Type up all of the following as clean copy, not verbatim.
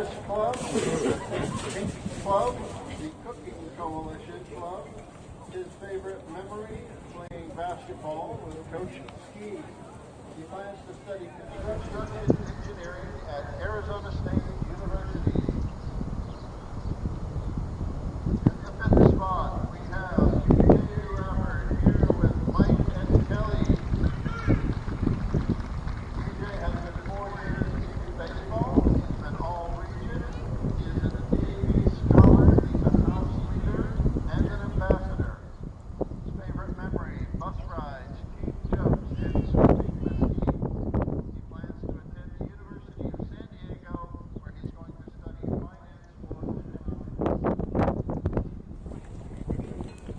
Breakfast Club, Pink Club, the Cooking Coalition Club. His favorite memory, playing basketball with Coach Ski. He plans to study construction engineering at Arizona State University. In the fifth spot, we have J.U. Albert here with Mike and Kelly. DJ has been 4 years in baseball. He's been all region. He is an Navy scholar. He's a house leader and an ambassador. His favorite memory, bus rides, king jumps, and swimming mesquite. He plans to attend the University of San Diego, where he's going to study finance or economics.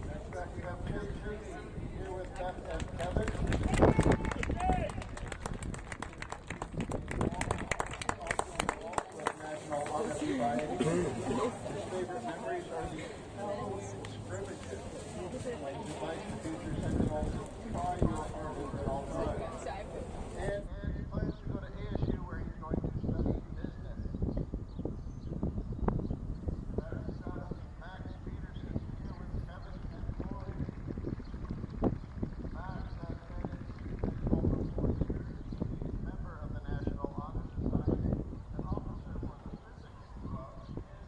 Next up, we have Tim Trudy here with Beth and Kevin. National Honor Society. His favorite memories are the scrimmages when he fights the future Sentinels. Try your hardest at all times. And he plans to go to ASU where he's going to study business. That's Max Peterson here with Kevin and Coolidge. Max has been in baseball for 4 years. He's a member of the National Honor Society, an officer for the physics club, and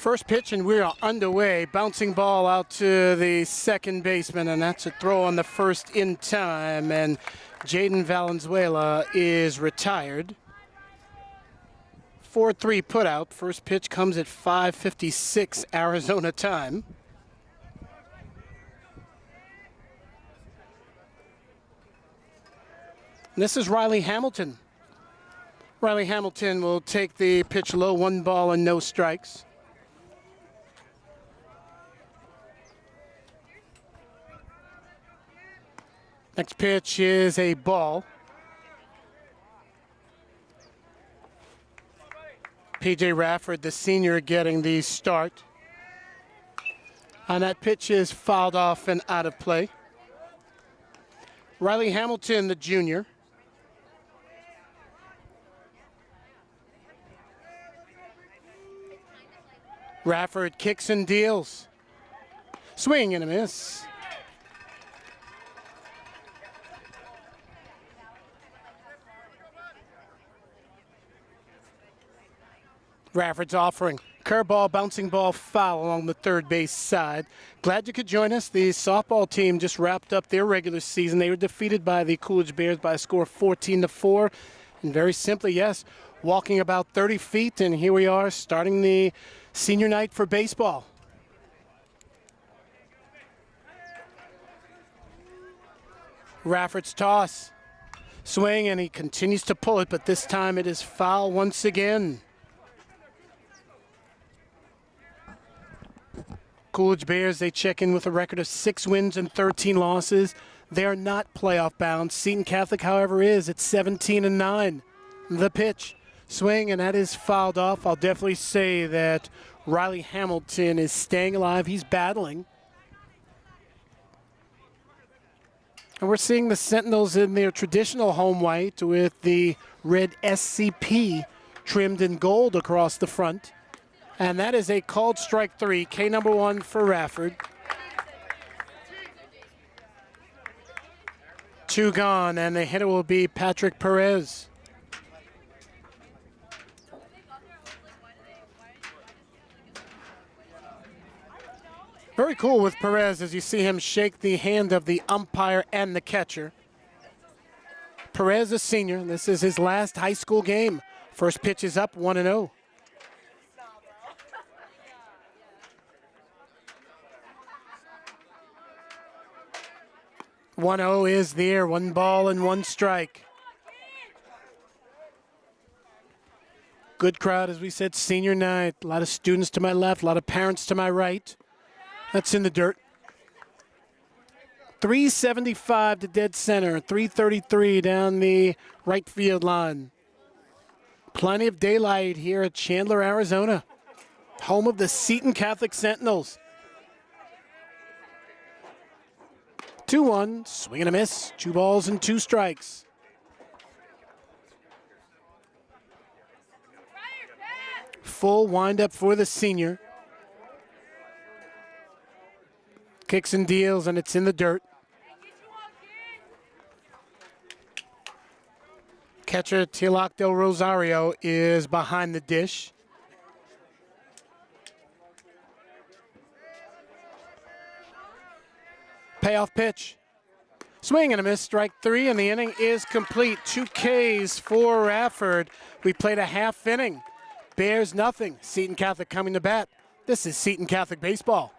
First pitch, and we are underway. Bouncing ball out to the second baseman, and that's a throw on the first in time. And Jaden Valenzuela is retired. 4-3 put out. First pitch comes at 5:56 Arizona time. And this is Riley Hamilton. Riley Hamilton will take the pitch low, 1 ball and no strikes. Next pitch is a ball. P.J. Rafford, the senior, getting the start. And that pitch is fouled off and out of play. Riley Hamilton, the junior. Rafford kicks and deals. Swing and a miss. Rafford's offering. Curveball, bouncing ball, foul along the third base side. Glad you could join us. The softball team just wrapped up their regular season. They were defeated by the Coolidge Bears by a score of 14-4. And very simply, yes, walking about 30 feet, and here we are starting the senior night for baseball. Rafford's toss. Swing, and he continues to pull it, but this time it is foul once again. Coolidge Bears, they check in with a record of 6 wins and 13 losses. They are not playoff bound. Seton Catholic, however, is at 17-9. The pitch, swing, and that is fouled off. I'll definitely say that Riley Hamilton is staying alive. He's battling. And we're seeing the Sentinels in their traditional home white with the red SCP trimmed in gold across the front. And that is a called strike 3, K number 1 for Rafford. 2 gone, and the hitter will be Patrick Perez. Very cool with Perez as you see him shake the hand of the umpire and the catcher. Perez, a senior. This is his last high school game. First pitch is up, 1-0. One-0 is there, 1 ball and 1 strike. Good crowd, as we said, senior night. A lot of students to my left, a lot of parents to my right. That's in the dirt. 375 to dead center, 333 down the right field line. Plenty of daylight here at Chandler, Arizona, home of the Seton Catholic Sentinels. 2-1, swing and a miss, 2 balls and 2 strikes. Full windup for the senior. Kicks and deals, and it's in the dirt. Catcher Tilak Del Rosario is behind the dish. Payoff pitch. Swing and a miss, strike 3, and the inning is complete. 2 Ks for Rafford. We played a half inning. Bears nothing. Seton Catholic coming to bat. This is Seton Catholic baseball.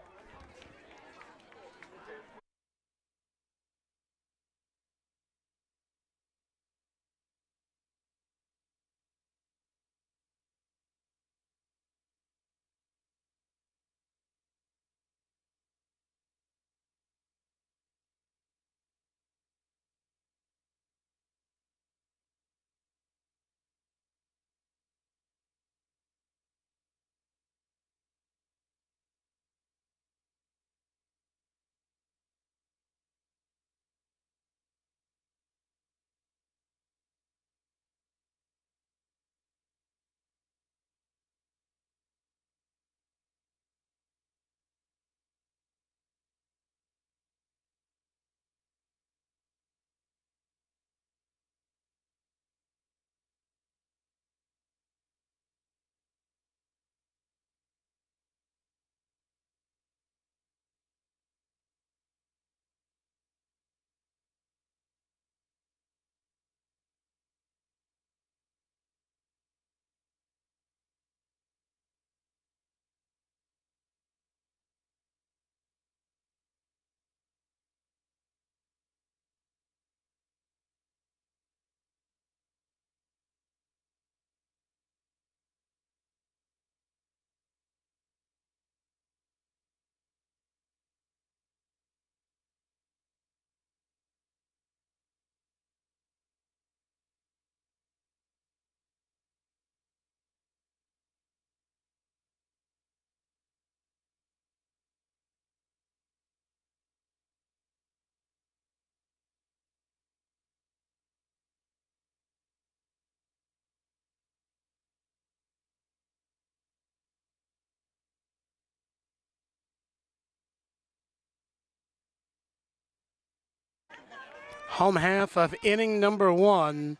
Home half of inning number 1.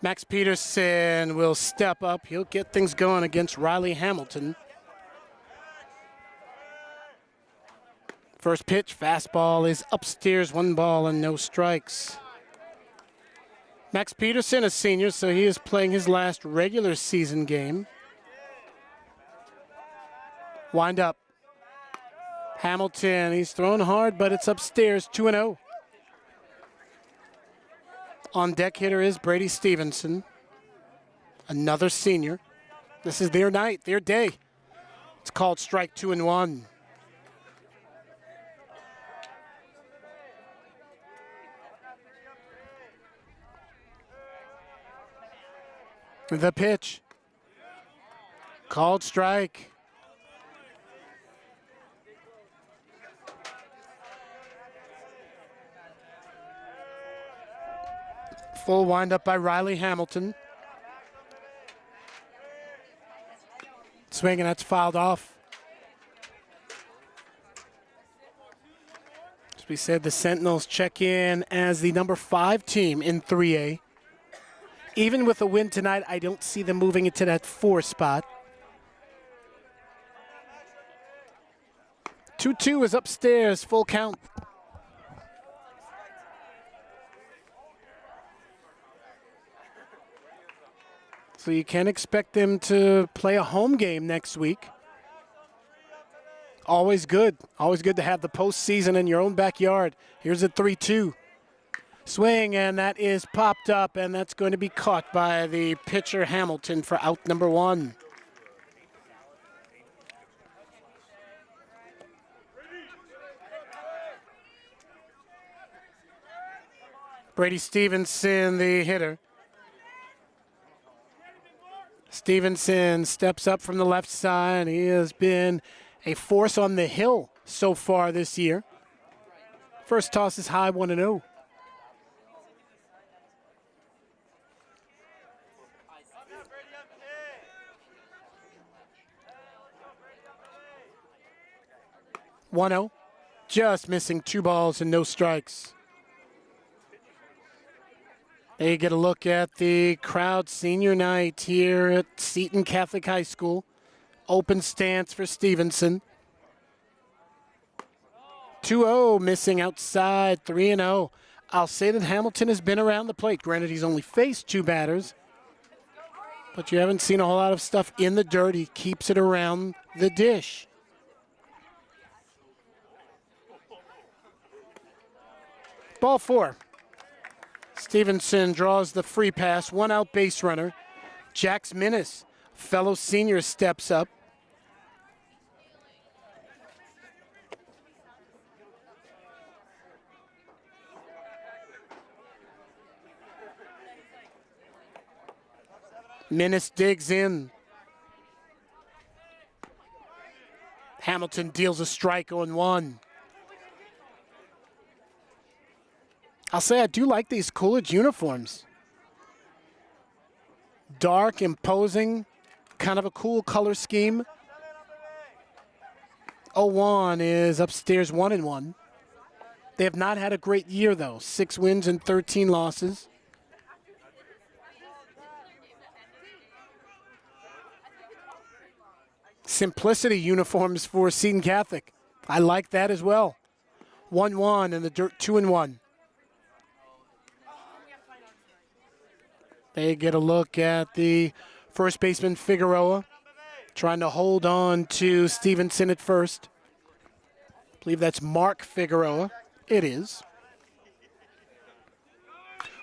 Max Peterson will step up. He'll get things going against Riley Hamilton. First pitch, fastball is upstairs, 1 ball and no strikes. Max Peterson, a senior, so he is playing his last regular season game. Wind up. Hamilton, he's throwing hard, but it's upstairs, 2-0. On deck hitter is Brady Stevenson, another senior. This is their night, their day. It's called strike 2-1. The pitch. Called strike. Full windup by Riley Hamilton. Swing, and that's fouled off. As we said, the Sentinels check in as the number 5 team in 3A. Even with a win tonight, I don't see them moving into that 4 spot. 2-2 is upstairs, full count. So you can expect them to play a home game next week. Always good to have the postseason in your own backyard. Here's a 3-2. Swing, and that is popped up, and that's going to be caught by the pitcher Hamilton for out number 1. Brady Stevenson, the hitter. Stevenson steps up from the left side. He has been a force on the hill so far this year. First toss is high, 1-0. Just missing 2 balls and no strikes. They get a look at the crowd senior night here at Seton Catholic High School. Open stance for Stevenson. 2-0, missing outside, 3-0. I'll say that Hamilton has been around the plate. Granted, he's only faced 2 batters, but you haven't seen a whole lot of stuff in the dirt. He keeps it around the dish. Ball 4. Stevenson draws the free pass, 1 out base runner. Jax Minnis, fellow senior, steps up. Minnis digs in. Hamilton deals a strike on 1. I'll say I do like these Coolidge uniforms. Dark, imposing, kind of a cool color scheme. 0-1 is upstairs, 1-1. They have not had a great year, though. 6 wins and 13 losses. Simplicity uniforms for Seton Catholic. I like that as well. 1-1 in the dirt, 2-1. They get a look at the first baseman Figueroa, trying to hold on to Stevenson at first. I believe that's Mark Figueroa. It is.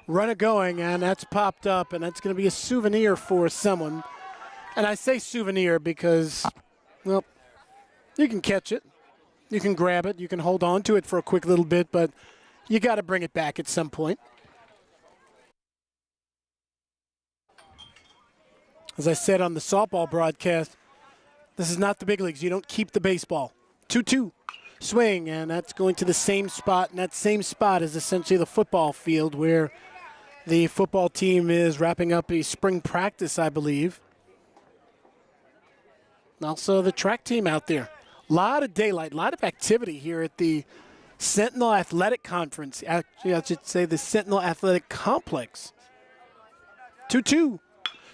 Runner going, and that's popped up, and that's going to be a souvenir for someone. And I say souvenir because, well, you can catch it, you can grab it, you can hold on to it for a quick little bit, but you got to bring it back at some point. As I said on the softball broadcast, this is not the big leagues. You don't keep the baseball. 2-2. Swing, and that's going to the same spot, and that same spot is essentially the football field where the football team is wrapping up a spring practice, I believe. Also the track team out there. A lot of daylight, a lot of activity here at the Sentinel Athletic Conference. Actually, I should say the Sentinel Athletic Complex. 2-2.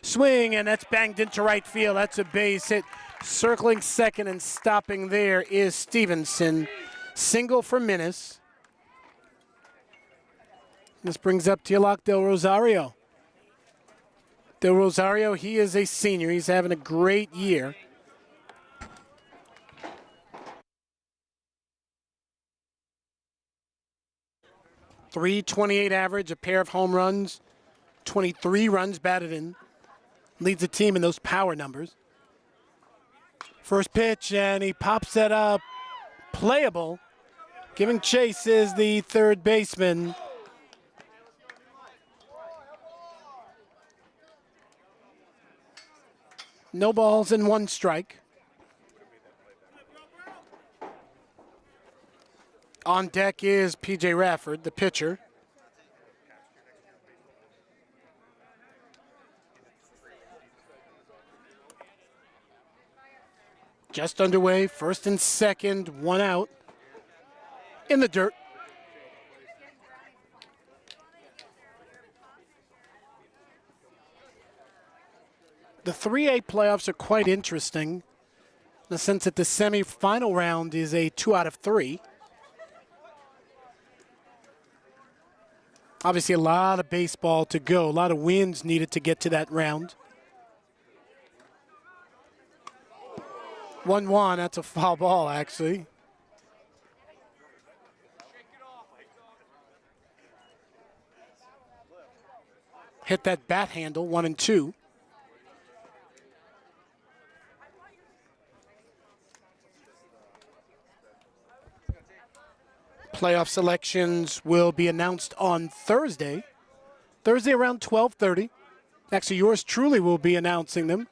Swing, and that's banged into right field. That's a base hit. Circling second and stopping there is Stevenson. Single for Minnis. This brings up Tilak Del Rosario. Del Rosario, he is a senior. He's having a great year. .328 average, a pair of home runs, 23 runs batted in. Leads the team in those power numbers. First pitch, and he pops that up. Playable. Giving chase is the third baseman. No balls and one strike. On deck is P.J. Rafford, the pitcher. Just underway, first and second, one out. In the dirt. The 3A playoffs are quite interesting in the sense that the semifinal round is a 2 out of 3. Obviously a lot of baseball to go, a lot of wins needed to get to that round. 1-1, that's a foul ball actually. Hit that bat handle, 1-2. Playoff selections will be announced on Thursday. Thursday around 12:30. Actually, yours truly will be announcing them.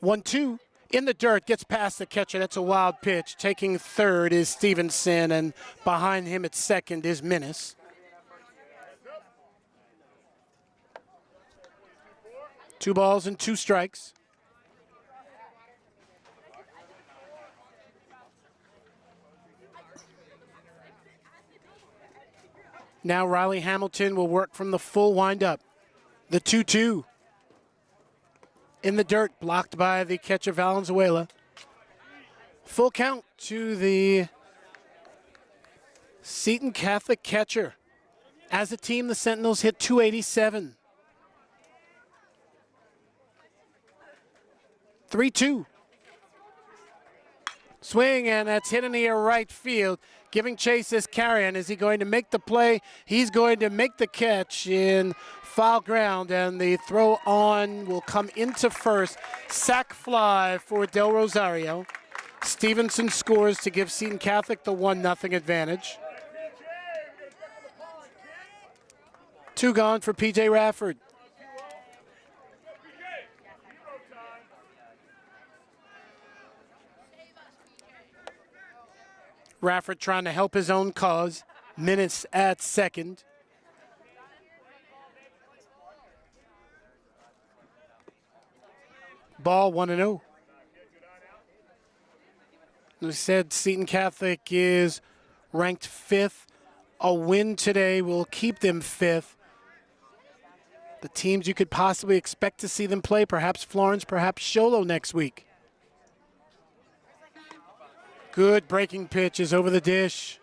1-2 in the dirt, gets past the catcher. That's a wild pitch. Taking third is Stevenson, and behind him at second is Minnis. Two balls and two strikes. Now Riley Hamilton will work from the full windup. The 2-2. In the dirt, blocked by the catcher Valenzuela. Full count to the Seton Catholic catcher. As a team, the Sentinels hit .287. 3-2. Swing, and that's hit in the air right field. Giving chase is Carrion. Is he going to make the play? He's going to make the catch in foul ground, and the throw on will come into first. Sack fly for Del Rosario. Stevenson scores to give Seton Catholic the 1-0 advantage. 2 gone for P.J. Rafford. Rafford trying to help his own cause. Minnis at second. Ball 1-0. As we said, Seton Catholic is ranked 5th. A win today will keep them 5th. The teams you could possibly expect to see them play, perhaps Florence, perhaps Sholo next week. Good breaking pitch is over the dish.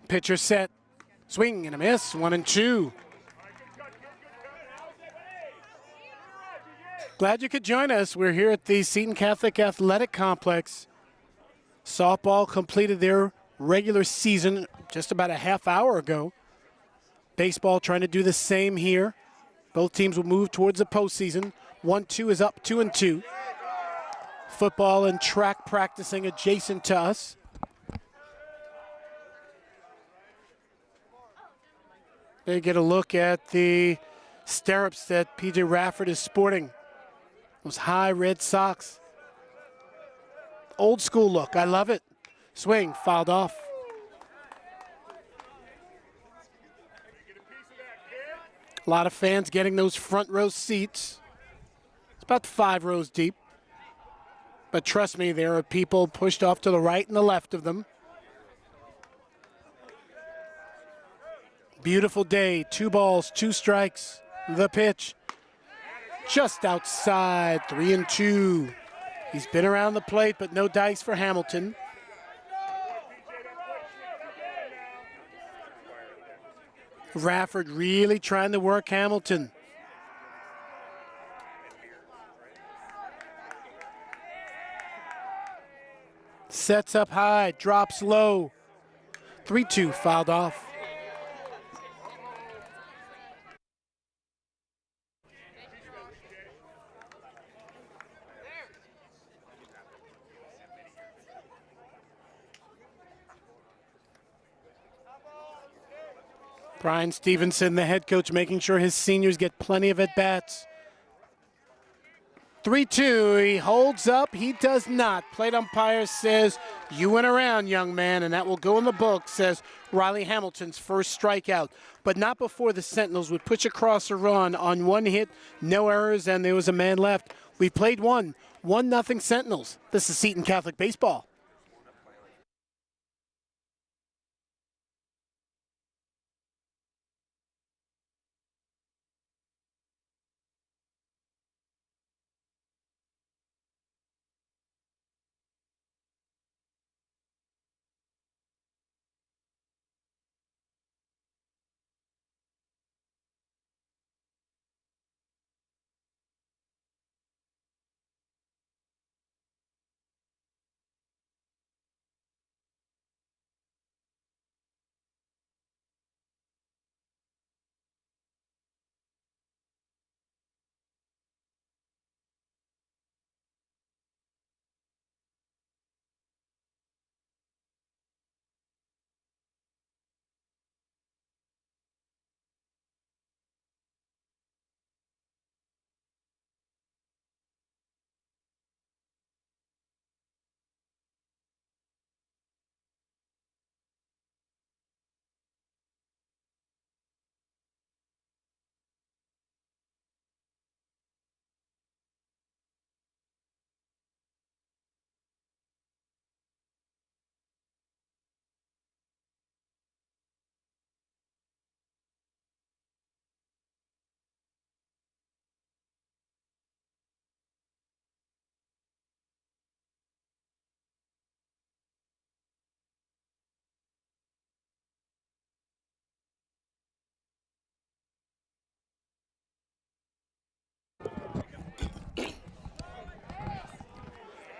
Pitcher set. Swing and a miss. 1-2. Glad you could join us. We're here at the Seton Catholic Athletic Complex. Softball completed their regular season just about a half hour ago. Baseball trying to do the same here. Both teams will move towards the postseason. 1-2 is up 2-2. Football and track practicing adjacent to us. They get a look at the stirrups that P.J. Rafford is sporting. Those high red socks. Old school look, I love it. Swing, fouled off. A lot of fans getting those front row seats. It's about 5 rows deep. But trust me, there are people pushed off to the right and the left of them. Beautiful day, 2 balls, 2 strikes. The pitch, just outside, 3-2. He's been around the plate, but no dice for Hamilton. Rafford really trying to work Hamilton. Sets up high, drops low. 3-2, fouled off. Brian Stevenson, the head coach, making sure his seniors get plenty of at-bats. 3-2, he holds up, he does not. Plate umpire says, you went around, young man, and that will go in the book, says Riley Hamilton's first strikeout. But not before the Sentinels would push across a run on 1 hit, no errors, and there was a man left. We played 1-0 Sentinels. This is Seton Catholic Baseball.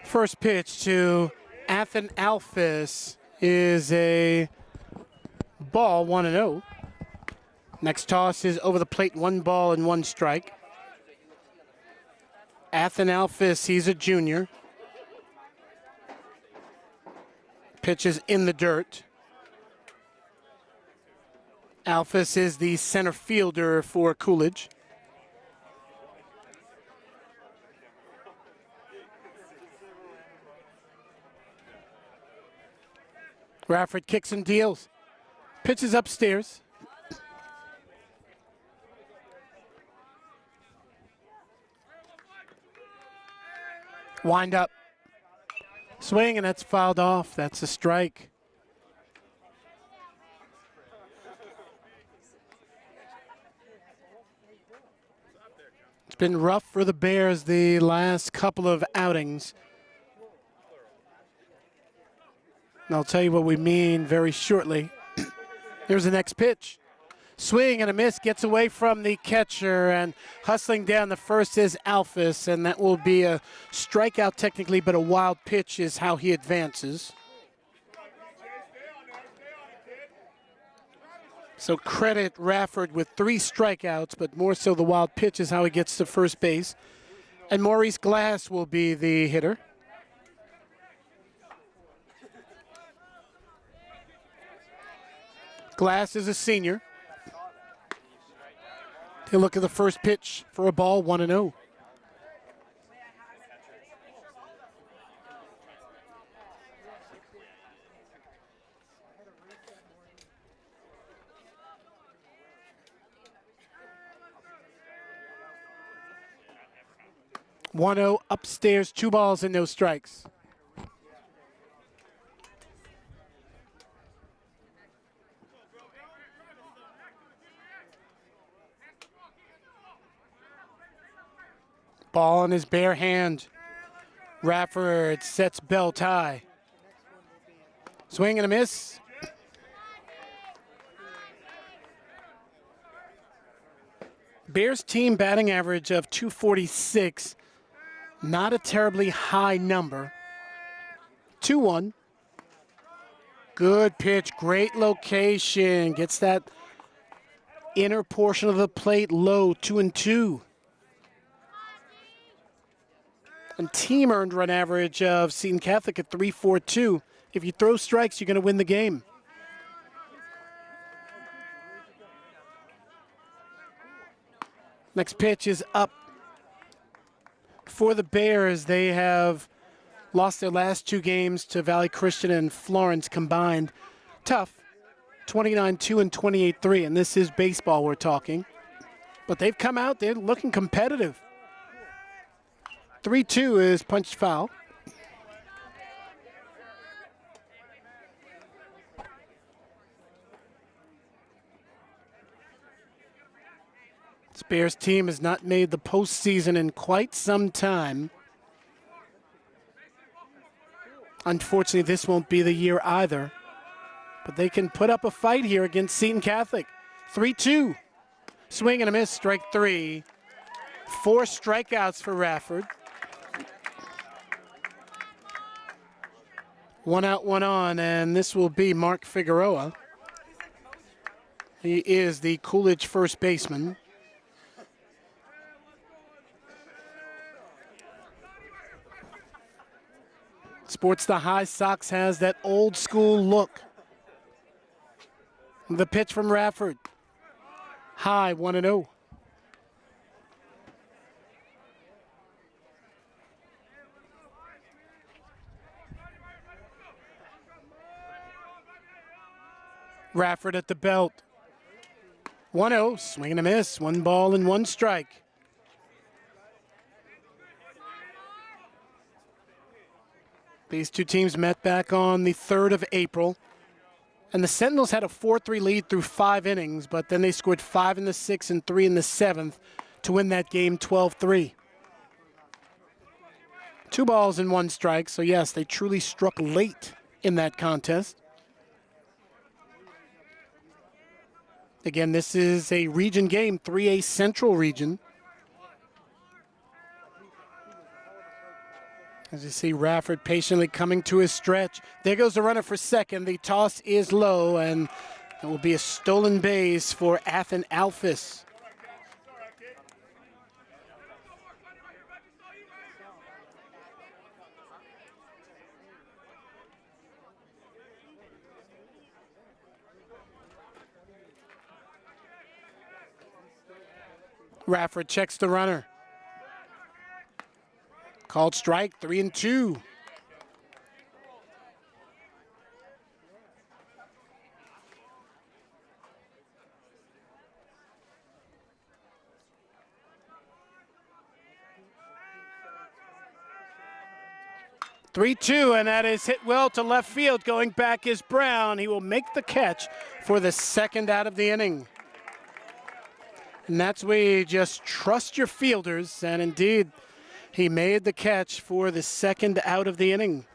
First pitch to Athen Alphys is a ball, 1-0. Next toss is over the plate, 1 ball and 1 strike. Athen Alphys, he's a junior. Pitch is in the dirt. Alphys is the center fielder for Coolidge. Rafford kicks and deals. Pitches upstairs. Wind up. Swing, and that's fouled off. That's a strike. It's been rough for the Bears the last couple of outings. And I'll tell you what we mean very shortly. Here's the next pitch. Swing and a miss, gets away from the catcher, and hustling down the first is Alphys, and that will be a strikeout technically, but a wild pitch is how he advances. So credit Rafford with 3 strikeouts, but more so the wild pitch is how he gets to first base. And Maurice Glass will be the hitter. Glass is a senior. Take a look at the first pitch for a ball, 1-0. 1-0 upstairs, 2 balls and no strikes. Ball in his bare hand. Rafford sets belt high. Swing and a miss. Bears team batting average of 246. Not a terribly high number. 2-1. Good pitch, great location. Gets that inner portion of the plate low, 2-2. And team earned run average of Seton Catholic at 342. If you throw strikes, you're going to win the game. Next pitch is up for the Bears. They have lost their last 2 games to Valley Christian and Florence combined. Tough, 29-2 and 28-3, and this is baseball we're talking. But they've come out, they're looking competitive. 3-2 is punched foul. This Bears team has not made the postseason in quite some time. Unfortunately, this won't be the year either. But they can put up a fight here against Seton Catholic. 3-2. Swing and a miss, strike 3. 4 strikeouts for Rafford. 1 out, 1 on, and this will be Mark Figueroa. He is the Coolidge first baseman. Sports the High Sox has that old school look. The pitch from Rafford. High, 1-0. Rafford at the belt. 1-0, swing and a miss. 1 ball and 1 strike. These two teams met back on the 3rd of April. And the Sentinels had a 4-3 lead through 5 innings, but then they scored 5 in the 6th and 3 in the 7th to win that game 12-3. 2 balls and 1 strike, so yes, they truly struck late in that contest. Again, this is a region game, 3A Central Region. As you see, Rafford patiently coming to his stretch. There goes the runner for second. The toss is low, and it will be a stolen base for Athen Alphys. Rafford checks the runner. Called strike, 3-2. And that is hit well to left field. Going back is Brown. He will make the catch for the 2nd out of the inning. And that's where you just trust your fielders, and indeed, he made the catch for the 2nd out of the inning.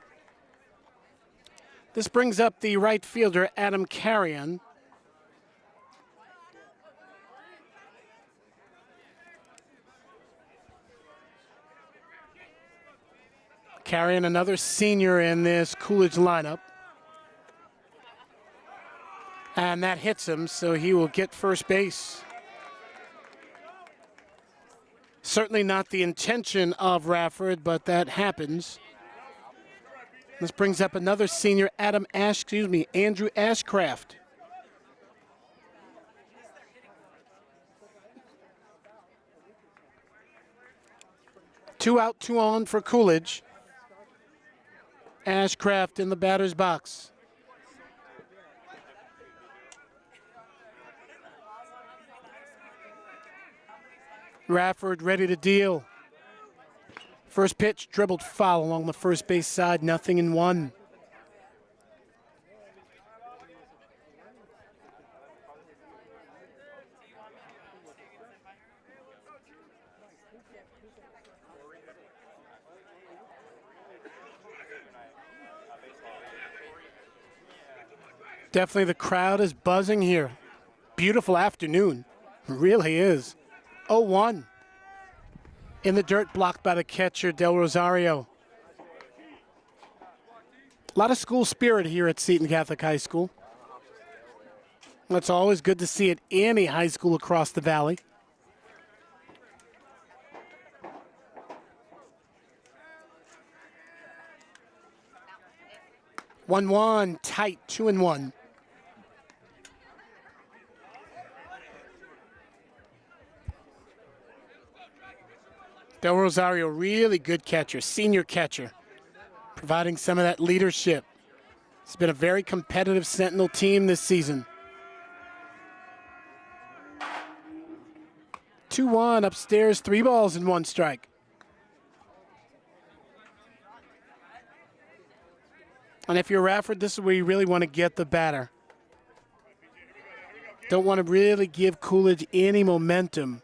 This brings up the right fielder, Adam Carrion. Carrion, another senior in this Coolidge lineup. And that hits him, so he will get first base. Certainly not the intention of Rafford, but that happens. This brings up another senior, Andrew Ashcraft. Two out, 2 on for Coolidge. Ashcraft in the batter's box. Rafford ready to deal. First pitch, dribbled foul along the first base side, 0-1. Definitely the crowd is buzzing here. Beautiful afternoon. Really is. 0-1. In the dirt, blocked by the catcher, Del Rosario. A lot of school spirit here at Seton Catholic High School. It's always good to see at any high school across the valley. One, tight, 2-1. Del Rosario, really good catcher, senior catcher, providing some of that leadership. It's been a very competitive Sentinel team this season. 2-1 upstairs, 3 balls and 1 strike. And if you're Rafford, this is where you really want to get the batter. Don't want to really give Coolidge any momentum.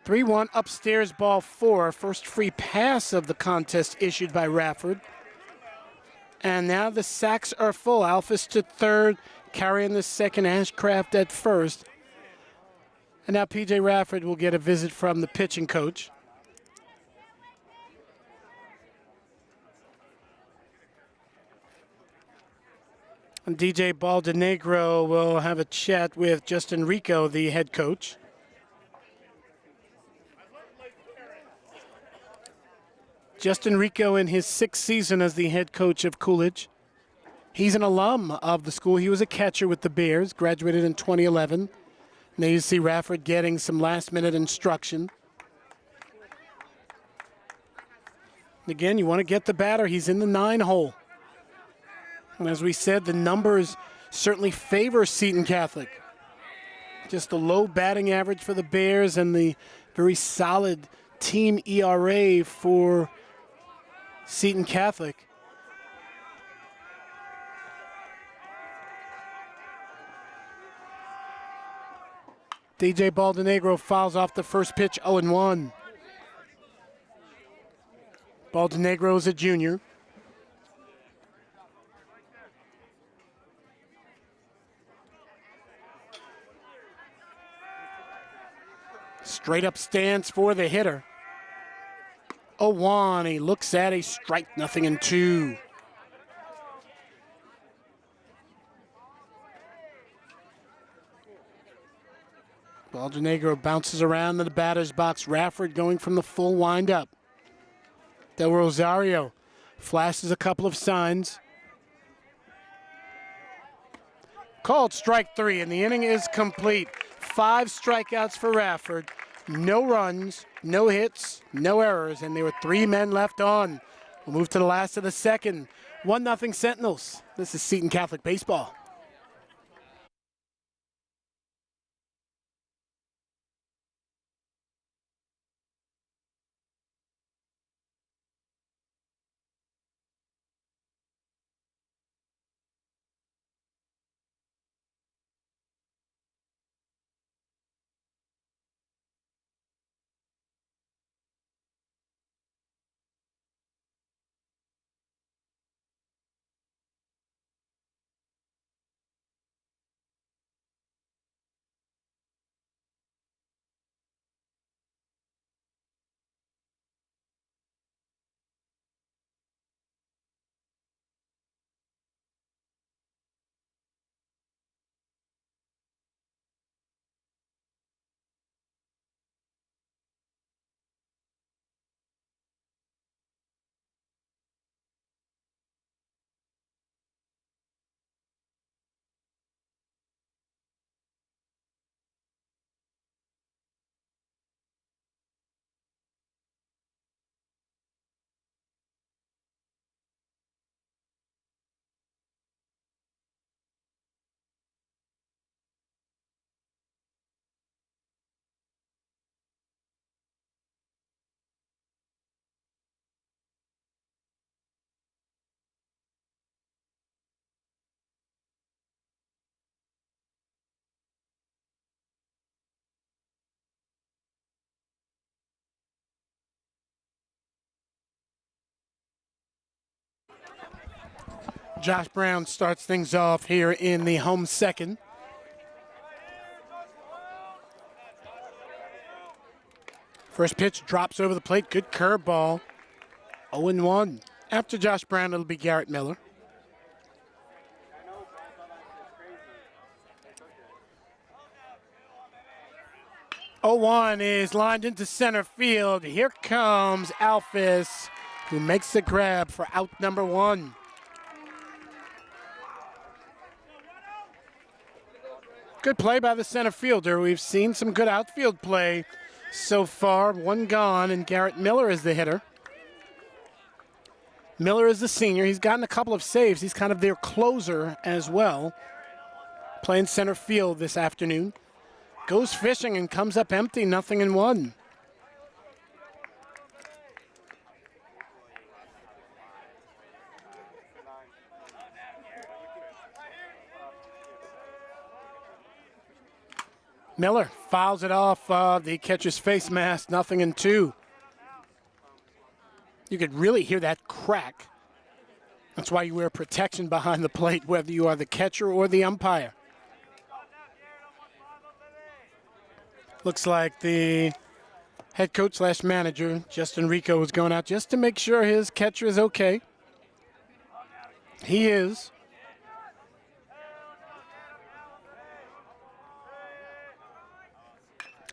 Three-1 upstairs, ball 4. First free pass of the contest issued by Rafford. And now the sacks are full. Alphys to third, carrying the second, Ashcraft at first. And now P.J. Rafford will get a visit from the pitching coach. And DJ Baldenegro will have a chat with Justin Rico, the head coach. Justin Rico in his 6th season as the head coach of Coolidge. He's an alum of the school. He was a catcher with the Bears, graduated in 2011. Now you see Rafford getting some last-minute instruction. Again, you want to get the batter. He's in the 9 hole. And as we said, the numbers certainly favor Seton Catholic. Just a low batting average for the Bears and the very solid team ERA for Seton Catholic. DJ Baldenegro fouls off the first pitch, 0-1. Baldenegro is a junior. Straight up stance for the hitter. 0-1, he looks at a strike, 0-2. Baldenegro bounces around the batter's box. Rafford going from the full windup. Del Rosario flashes a couple of signs. Called strike 3, and the inning is complete. 5 strikeouts for Rafford. No runs, no hits, no errors, and there were 3 men left on. We'll move to the last of the second. 1-0 Sentinels. This is Seton Catholic Baseball. Josh Brown starts things off here in the home second. First pitch drops over the plate. Good curveball. 0-1. After Josh Brown, it'll be Garrett Miller. 0-1 is lined into center field. Here comes Alphys, who makes the grab for out number 1. Good play by the center fielder. We've seen some good outfield play so far. 1 gone, and Garrett Miller is the hitter. Miller is the senior. He's gotten a couple of saves. He's kind of their closer as well. Playing center field this afternoon. Goes fishing and comes up empty, 0-1. Miller fouls it off the catcher's face mask, 0-2. You could really hear that crack. That's why you wear protection behind the plate, whether you are the catcher or the umpire. Looks like the head coach slash manager, Justin Rico, is going out just to make sure his catcher is okay. He is.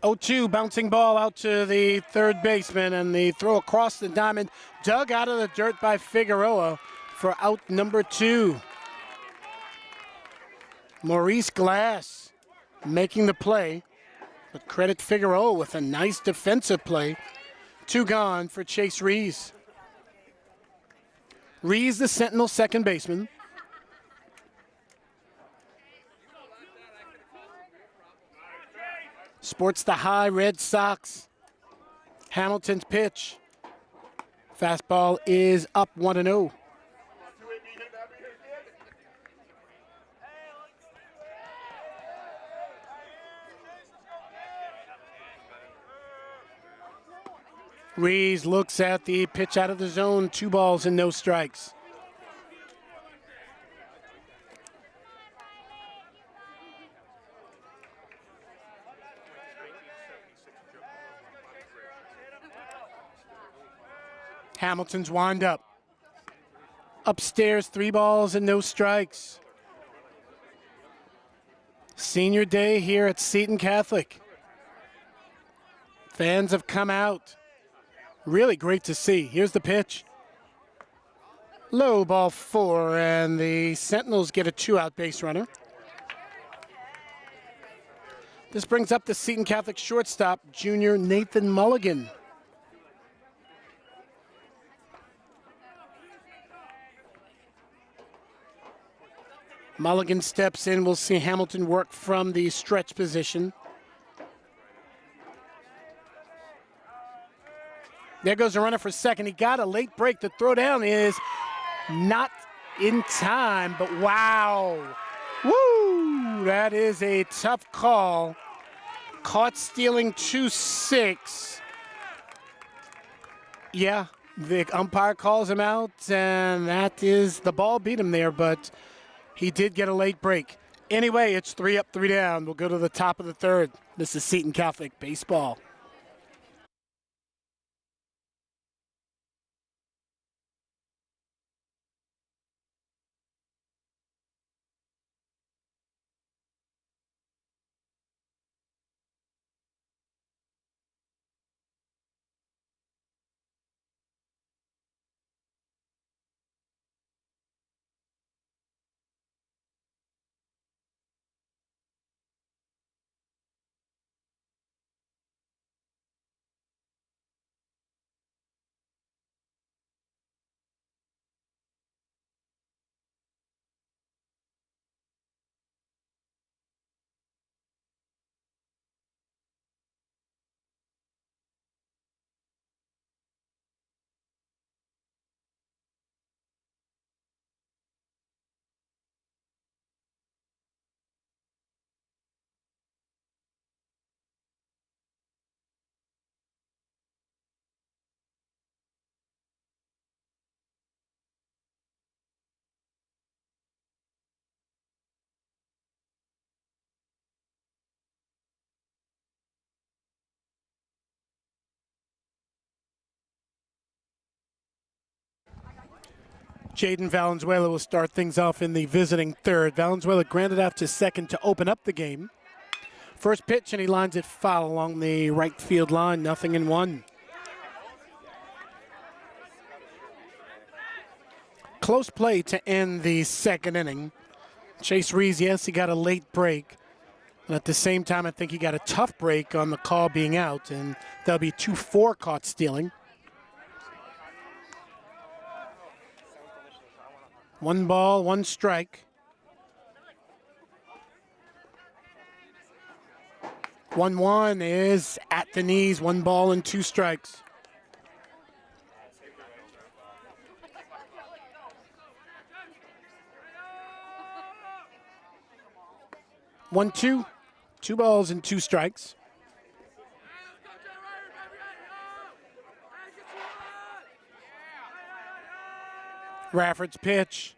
Oh, 2 bouncing ball out to the third baseman, and the throw across the diamond, dug out of the dirt by Figueroa for out number 2. Maurice Glass making the play, but credit Figueroa with a nice defensive play. 2 gone for Chase Rees. Rees, the Sentinel second baseman. Sports the high Red Sox. Hamilton's pitch. Fastball is up 1-0. Rees looks at the pitch out of the zone. 2 balls and no strikes. Hamilton's wind up. Upstairs, 3 balls and no strikes. Senior day here at Seton Catholic. Fans have come out. Really great to see. Here's the pitch. Low ball 4, and the Sentinels get a 2-out base runner. This brings up the Seton Catholic shortstop, junior Nathan Mulligan. Mulligan steps in. We'll see Hamilton work from the stretch position. There goes a runner for second. He got a late break. The throw down is not in time, but wow. Woo! That is a tough call. Caught stealing 2-6. Yeah, the umpire calls him out, and that is, the ball beat him there, but he did get a late break. Anyway, it's 3 up, 3 down. We'll go to the top of the third. This is Seton Catholic baseball. Jaden Valenzuela will start things off in the visiting third. Valenzuela grounded out to second to open up the game. First pitch, and he lines it foul along the right field line, 0-1. Close play to end the second inning. Chase Rees, yes, he got a late break. And at the same time, I think he got a tough break on the call being out, and there'll be 2-4 caught stealing. 1 ball, 1 strike. 1-1 is at the knees, 1 ball and 2 strikes. One, 2, 2 balls and 2 strikes. Rafford's pitch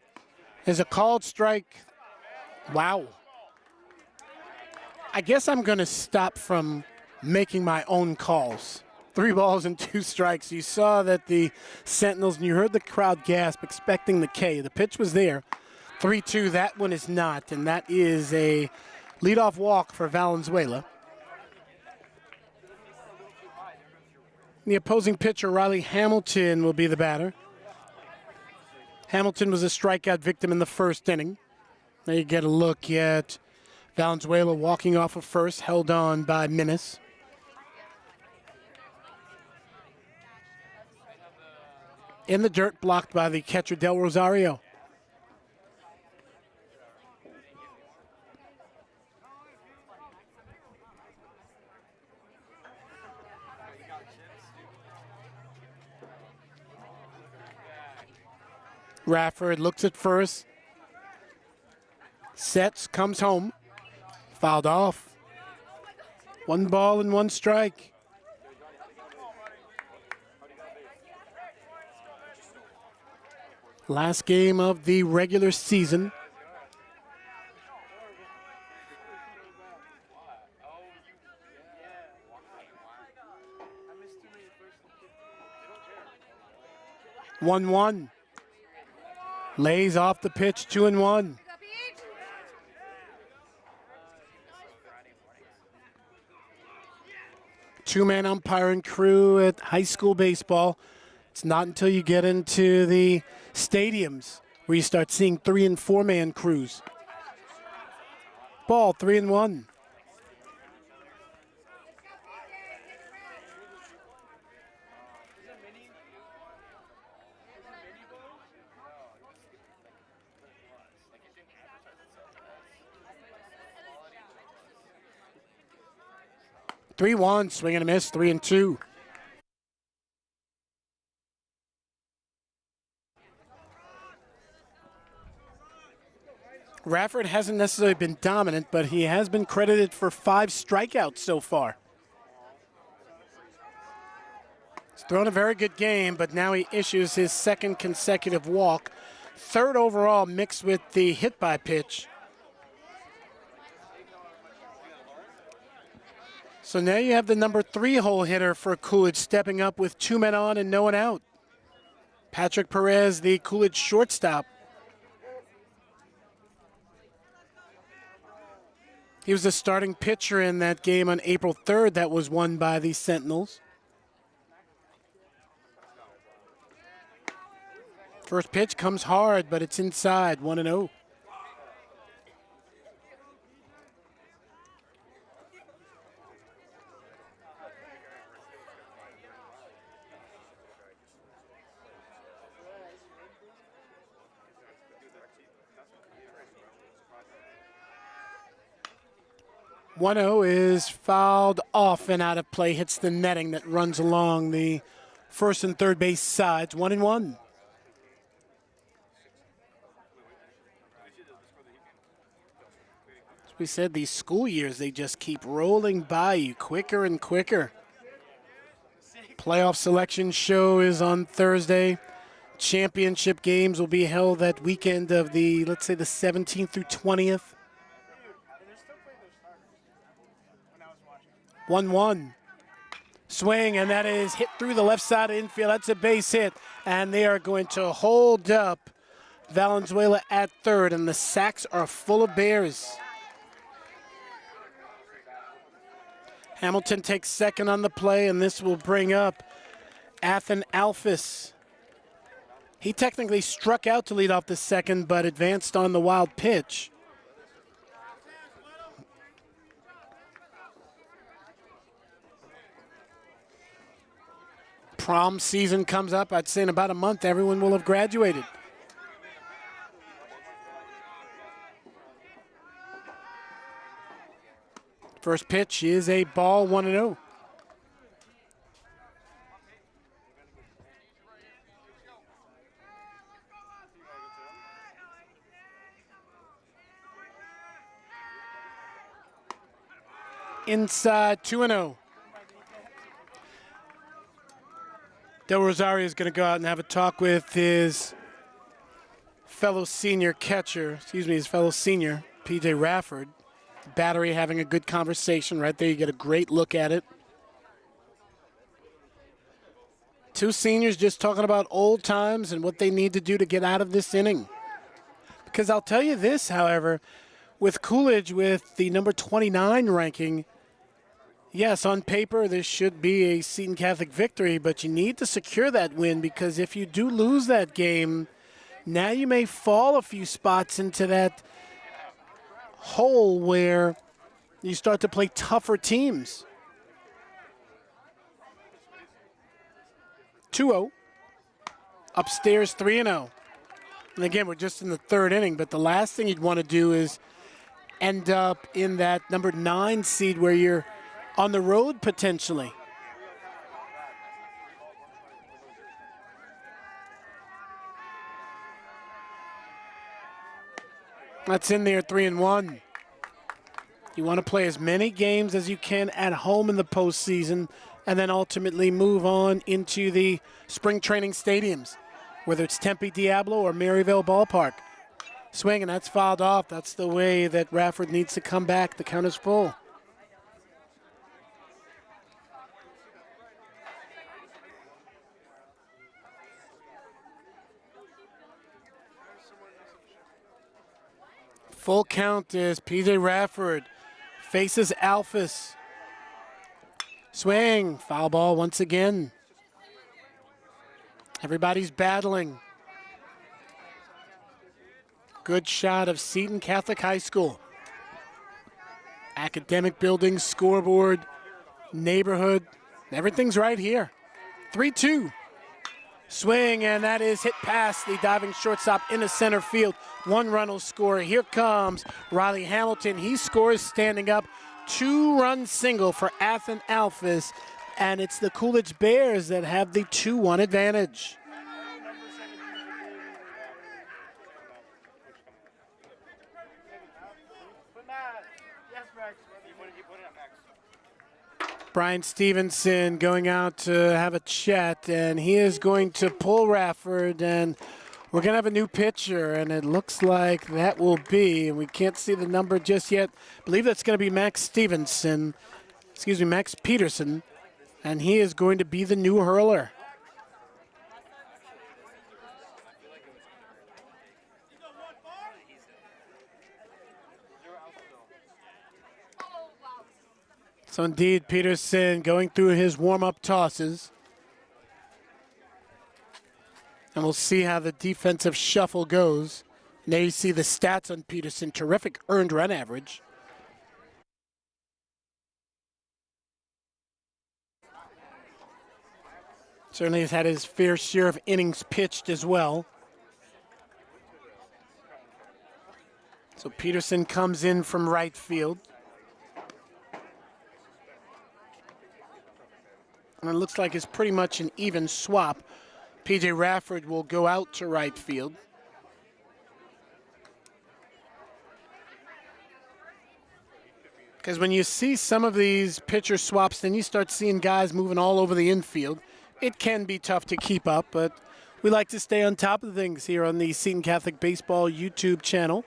is a called strike. Wow. I guess I'm going to stop from making my own calls. 3 balls and 2 strikes. You saw that the Sentinels, and you heard the crowd gasp, expecting the K. The pitch was there. 3-2, that one is not, and that is a leadoff walk for Valenzuela. The opposing pitcher, Riley Hamilton, will be the batter. Hamilton was a strikeout victim in the first inning. There you get a look at Valenzuela walking off of first, held on by Minnis. In the dirt, blocked by the catcher, Del Rosario. Rafford looks at first, sets, comes home, fouled off. 1 ball and 1 strike. Last game of the regular season. One. Lays off the pitch, 2-1. Two-man umpiring crew at high school baseball. It's not until you get into the stadiums where you start seeing 3- and 4-man crews. Ball, 3-1. Three-one, swing and a miss, 3-2. Rafford hasn't necessarily been dominant, but he has been credited for 5 strikeouts so far. He's thrown a very good game, but now he issues his 2nd consecutive walk. 3rd overall mixed with the hit by pitch. So now you have the number 3 hole hitter for Coolidge stepping up with 2 men on and no one out. Patrick Perez, the Coolidge shortstop. He was the starting pitcher in that game on April 3rd that was won by the Sentinels. First pitch comes hard, but it's inside, 1-0. Is fouled off and out of play, hits the netting that runs along the first and third base sides, 1-1. As we said, these school years, they just keep rolling by you quicker and quicker. Playoff selection show is on Thursday. Championship games will be held that weekend of the, let's say, the 17th through 20th. 1-1. Swing, and that is hit through the left side of infield. That's a base hit, and they are going to hold up Valenzuela at third, and the sacks are full of Bears. Hamilton takes second on the play, and this will bring up Athan Alphys. He technically struck out to lead off the second, but advanced on the wild pitch. Prom season comes up. I'd say in about a month, everyone will have graduated. First pitch is a ball, 1-0. Inside, 2-0. Del Rosario is going to go out and have a talk with his fellow senior, P.J. Rafford. Battery having a good conversation right there. You get a great look at it. Two seniors just talking about old times and what they need to do to get out of this inning. Because I'll tell you this, however, with Coolidge with the number 29 ranking, yes, on paper this should be a Seton Catholic victory, but you need to secure that win, because if you do lose that game, now you may fall a few spots into that hole where you start to play tougher teams. 2-0. Upstairs, 3-0. And again, we're just in the third inning, but the last thing you'd want to do is end up in that number 9 seed where you're on the road potentially. That's in there, 3-1. You want to play as many games as you can at home in the postseason, and then ultimately move on into the spring training stadiums, whether it's Tempe Diablo or Maryville Ballpark. Swing, and that's fouled off. That's the way that Rafford needs to come back. The count is full. Full count is P.J. Rafford faces Alphys. Swing, foul ball once again. Everybody's battling. Good shot of Seton Catholic High School. Academic building, scoreboard, neighborhood, everything's right here. 3-2. Swing, and that is hit past the diving shortstop into center field. One run will score. Here comes Riley Hamilton. He scores standing up. 2-run single for Athan Alphys, and it's the Coolidge Bears that have the 2-1 advantage. Brian Stevenson going out to have a chat, and he is going to pull Rafford, and we're going to have a new pitcher, and it looks like that will be, and we can't see the number just yet. I believe that's going to be Max Peterson, and he is going to be the new hurler. So indeed, Peterson going through his warm-up tosses. And we'll see how the defensive shuffle goes. And there you see the stats on Peterson. Terrific earned run average. Certainly has had his fair share of innings pitched as well. So Peterson comes in from right field. And it looks like it's pretty much an even swap. P.J. Rafford will go out to right field. Because when you see some of these pitcher swaps, then you start seeing guys moving all over the infield. It can be tough to keep up, but we like to stay on top of things here on the Seton Catholic Baseball YouTube channel.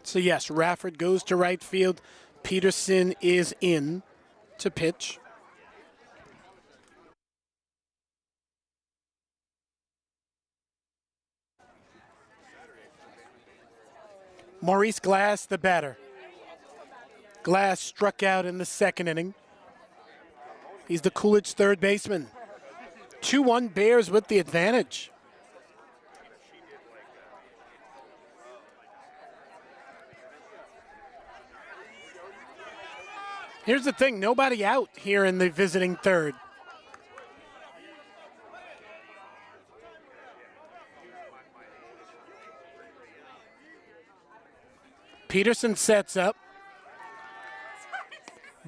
So yes, Rafford goes to right field. Peterson is in to pitch. Maurice Glass, the batter. Glass struck out in the second inning. He's the Coolidge third baseman. 2-1 Bears with the advantage. Here's the thing, nobody out here in the visiting third. Peterson sets up.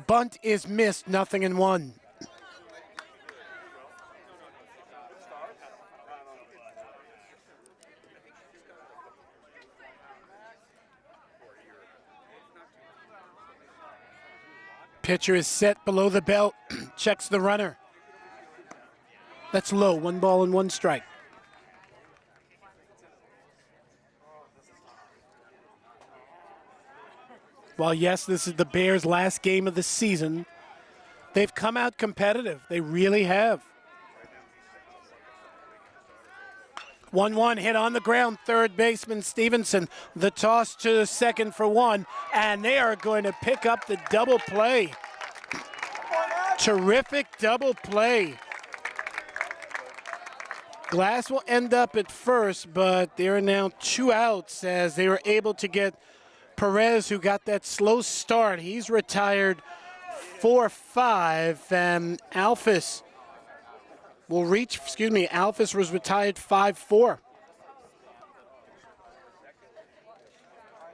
Bunt is missed, 0-1. Pitcher is set below the belt, checks the runner. That's low, 1 ball and 1 strike. While yes, this is the Bears' last game of the season, they've come out competitive. They really have. 1-1 hit on the ground, third baseman Stevenson. The toss to second for 1, and they are going to pick up the double play. Terrific double play. Glass will end up at first, but there are now 2 outs as they were able to get Perez, who got that slow start. He's retired 4-5, and Alphys will reach, Alphys was retired 5-4.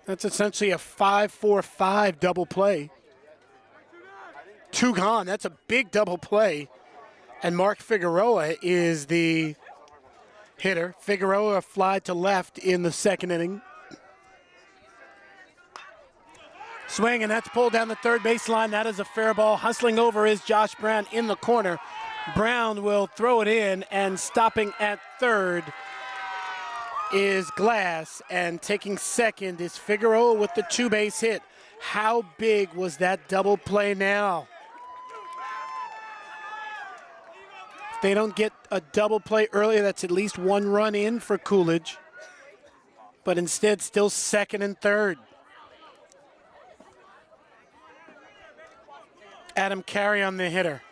That's essentially a 5-4-5 double play. 2 gone, that's a big double play. And Mark Figueroa is the hitter. Figueroa fly to left in the second inning. Swing, and that's pulled down the third baseline. That is a fair ball. Hustling over is Josh Brown in the corner. Brown will throw it in, and stopping at third is Glass, and taking second is Figueroa with the 2-base hit. How big was that double play now? If they don't get a double play earlier, that's at least 1 run in for Coolidge. But instead, still second and third. Adam Carey on the hitter.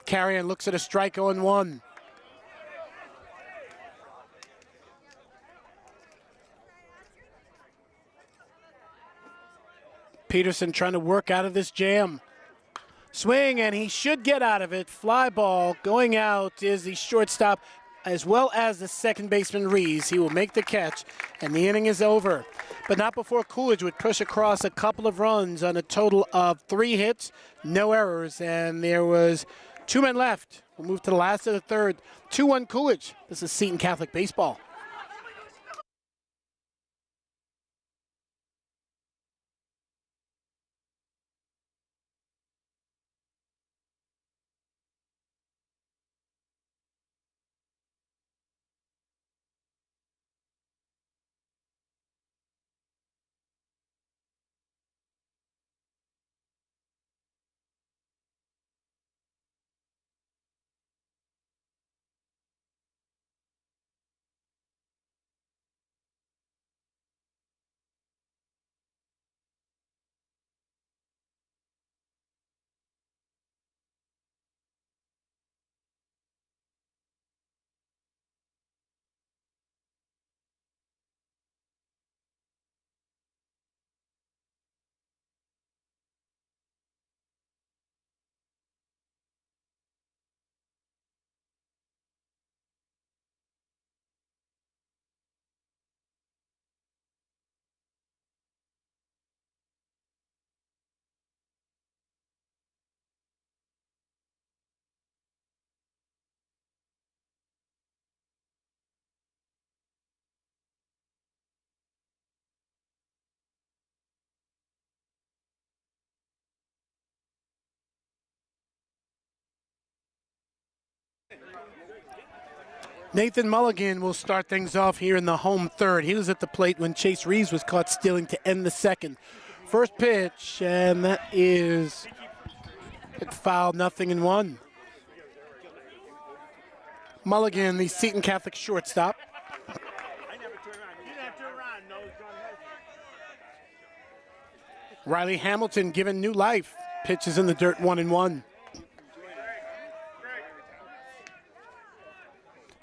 Carrion looks at a strike, 0-1. Peterson trying to work out of this jam. Swing, and he should get out of it. Fly ball going out is the shortstop, as well as the second baseman Rees. He will make the catch, and the inning is over. But not before Coolidge would push across a couple of runs on a total of 3 hits, no errors, and there was 2 men left. We'll move to the last of the third. 2-1 Coolidge. This is Seton Catholic Baseball. Nathan Mulligan will start things off here in the home third. He was at the plate when Chase Reeves was caught stealing to end the second. First pitch, and that is foul, 0-1. Mulligan, the Seton Catholic shortstop. Riley Hamilton given new life. Pitches in the dirt, 1-1.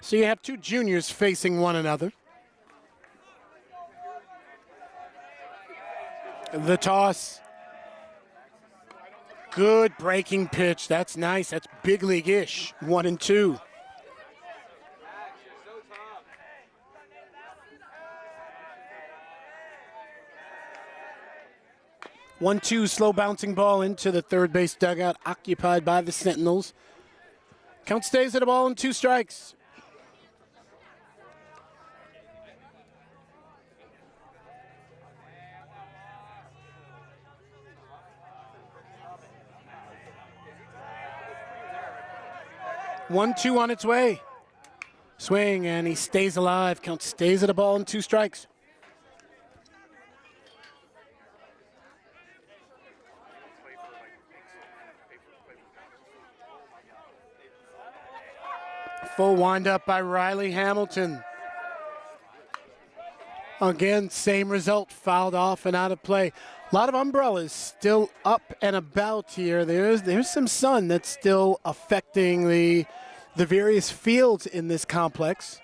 So you have two juniors facing one another. The toss. Good breaking pitch. That's nice. That's big league-ish. 1-2. 1-2 slow bouncing ball into the third base dugout, occupied by the Sentinels. Count stays at a ball and 2 strikes. One-two on its way. Swing, and he stays alive. Count stays at a ball and 2 strikes. Full windup by Riley Hamilton. Again, same result, fouled off and out of play. A lot of umbrellas still up and about here. There's some sun that's still affecting the various fields in this complex.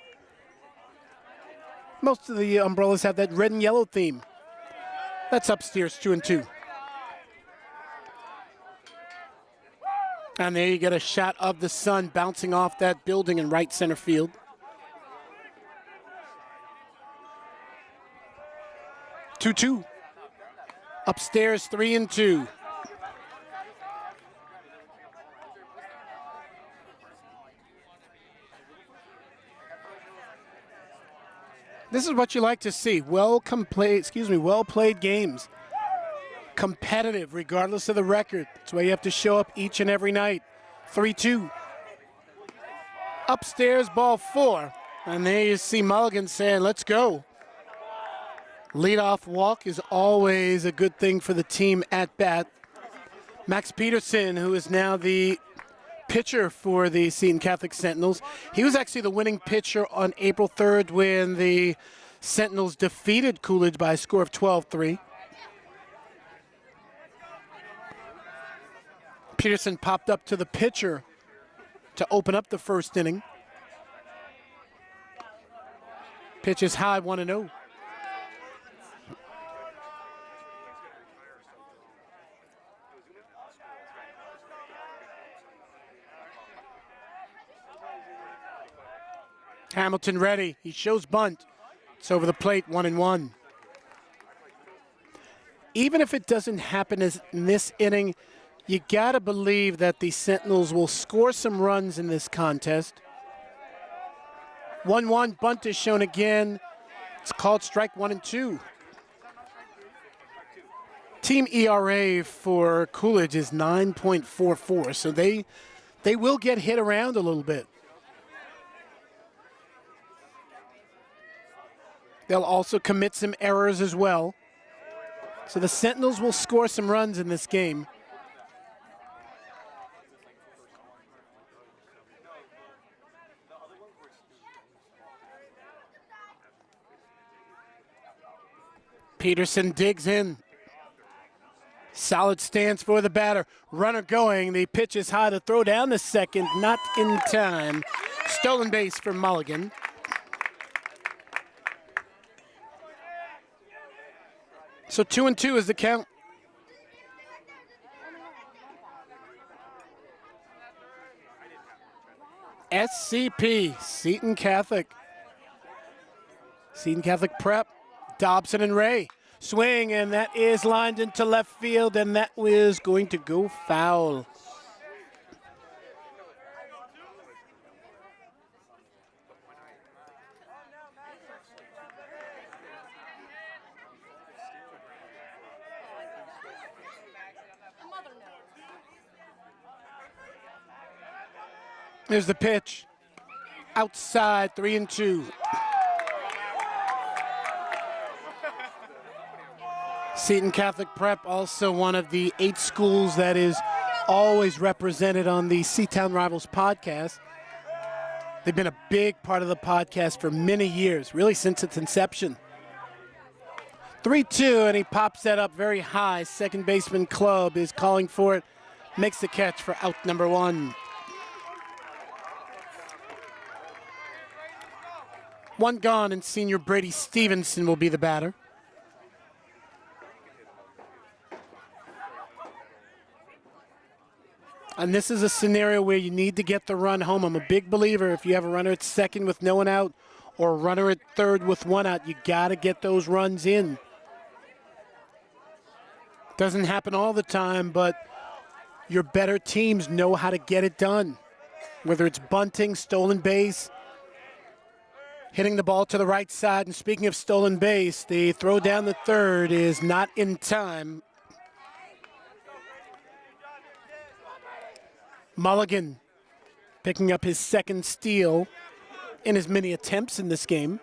Most of the umbrellas have that red and yellow theme. That's upstairs, 2-2. And there you get a shot of the sun bouncing off that building in right center field. Two. Upstairs, 3-2. This is what you like to see. Well played games. Competitive, regardless of the record. That's why you have to show up each and every night. 3-2. Upstairs, ball 4. And there you see Mulligan saying, let's go. Leadoff walk is always a good thing for the team at bat. Max Peterson, who is now the pitcher for the Seton Catholic Sentinels. He was actually the winning pitcher on April 3rd when the Sentinels defeated Coolidge by a score of 12-3. Peterson popped up to the pitcher to open up the first inning. Pitch is high, 1-0. Hamilton ready. He shows bunt. It's over the plate, 1-1. Even if it doesn't happen as in this inning, you gotta believe that the Sentinels will score some runs in this contest. 1-1, bunt is shown again. It's called strike 1-2. Team ERA for Coolidge is 9.44, so they will get hit around a little bit. They'll also commit some errors as well. So the Sentinels will score some runs in this game. Peterson digs in. Solid stance for the batter. Runner going. The pitch is high to throw down the second. Not in time. Stolen base for Mulligan. So 2-2 is the count. SCP, Seton Catholic. Seton Catholic prep. Dobson and Ray. Swing, and that is lined into left field, and that was going to go foul. There's the pitch. Outside, 3-2. Seton Catholic Prep, also one of the 8 schools that is always represented on the Seatown Rivals podcast. They've been a big part of the podcast for many years, really since its inception. 3-2, and he pops that up very high. Second baseman Club is calling for it, makes the catch for out number 1. 1 gone, and senior Brady Stevenson will be the batter. And this is a scenario where you need to get the run home. I'm a big believer if you have a runner at second with no one out or a runner at third with 1 out, you got to get those runs in. Doesn't happen all the time, but your better teams know how to get it done. Whether it's bunting, stolen base, hitting the ball to the right side. And speaking of stolen base, the throw down the third is not in time. Mulligan picking up his second steal in as many attempts in this game.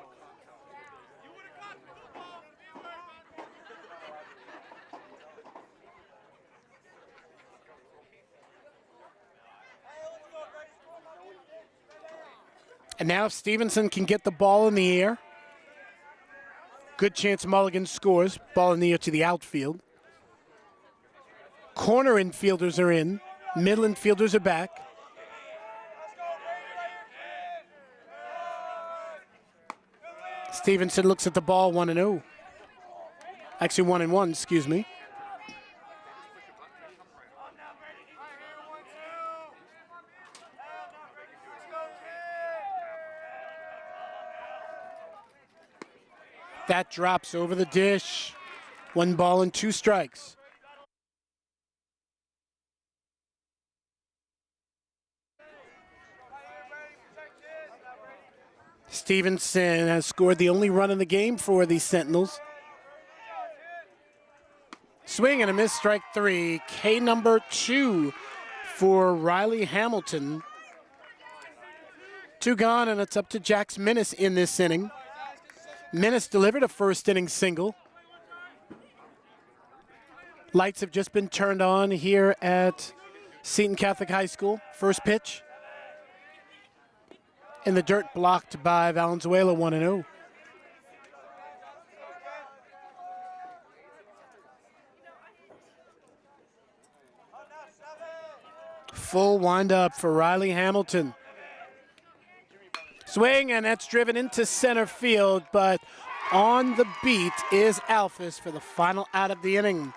And now if Stevenson can get the ball in the air, good chance Mulligan scores. Ball in the air to the outfield. Corner infielders are in. Middle infielders are back. Stevenson looks at the ball 1-0. Actually 1-1, excuse me. That drops over the dish. 1 ball and 2 strikes. Stevenson has scored the only run in the game for the Sentinels. Swing and a miss, strike 3. K number 2 for Riley Hamilton. 2 gone, and it's up to Jax Minnis in this inning. Minnis delivered a first inning single. Lights have just been turned on here at Seton Catholic High School. First pitch. In the dirt, blocked by Valenzuela, 1-0. Full windup for Riley Hamilton. Swing, and that's driven into center field, but on the beat is Alphys for the final out of the inning.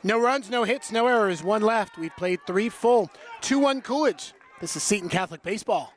No runs, no hits, no errors, 1 left. We played 3 full. 2-1 Coolidge. This is Seton Catholic baseball.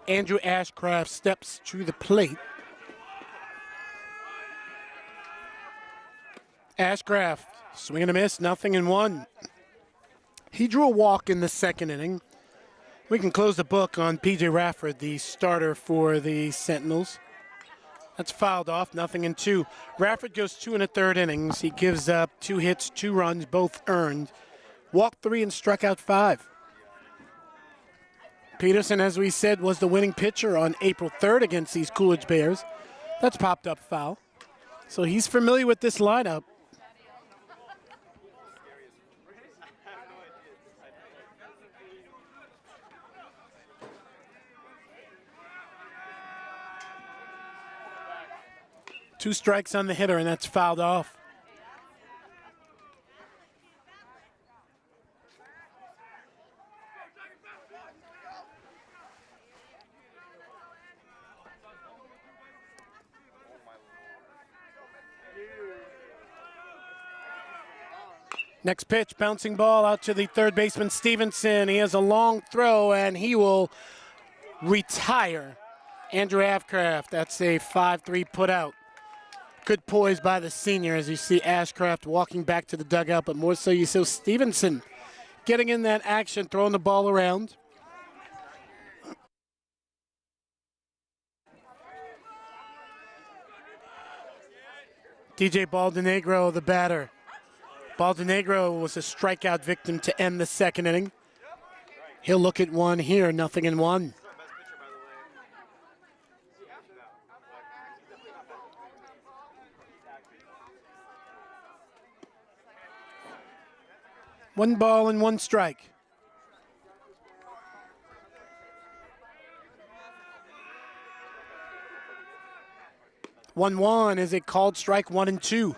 Andrew Ashcraft steps to the plate. Ashcraft, swing and a miss, 0-1. He drew a walk in the second inning. We can close the book on P.J. Rafford, the starter for the Sentinels. That's fouled off, 0-2. Rafford goes 2 1/3 innings. He gives up 2 hits, 2 runs, both earned. Walked 3 and struck out 5. Peterson, as we said, was the winning pitcher on April 3rd against these Coolidge Bears. That's popped up foul. So he's familiar with this lineup. Two strikes on the hitter, and that's fouled off. Next pitch, bouncing ball out to the third baseman, Stevenson. He has a long throw, and he will retire Andrew Ashcraft. That's a 5-3 put out. Good poise by the senior as you see Ashcraft walking back to the dugout, but more so you see Stevenson getting in that action, throwing the ball around. DJ Baldonegro, the batter. Baldonegro was a strikeout victim to end the second inning. He'll look at one here, 0-1. One ball and one strike. One is a called strike, 1-2.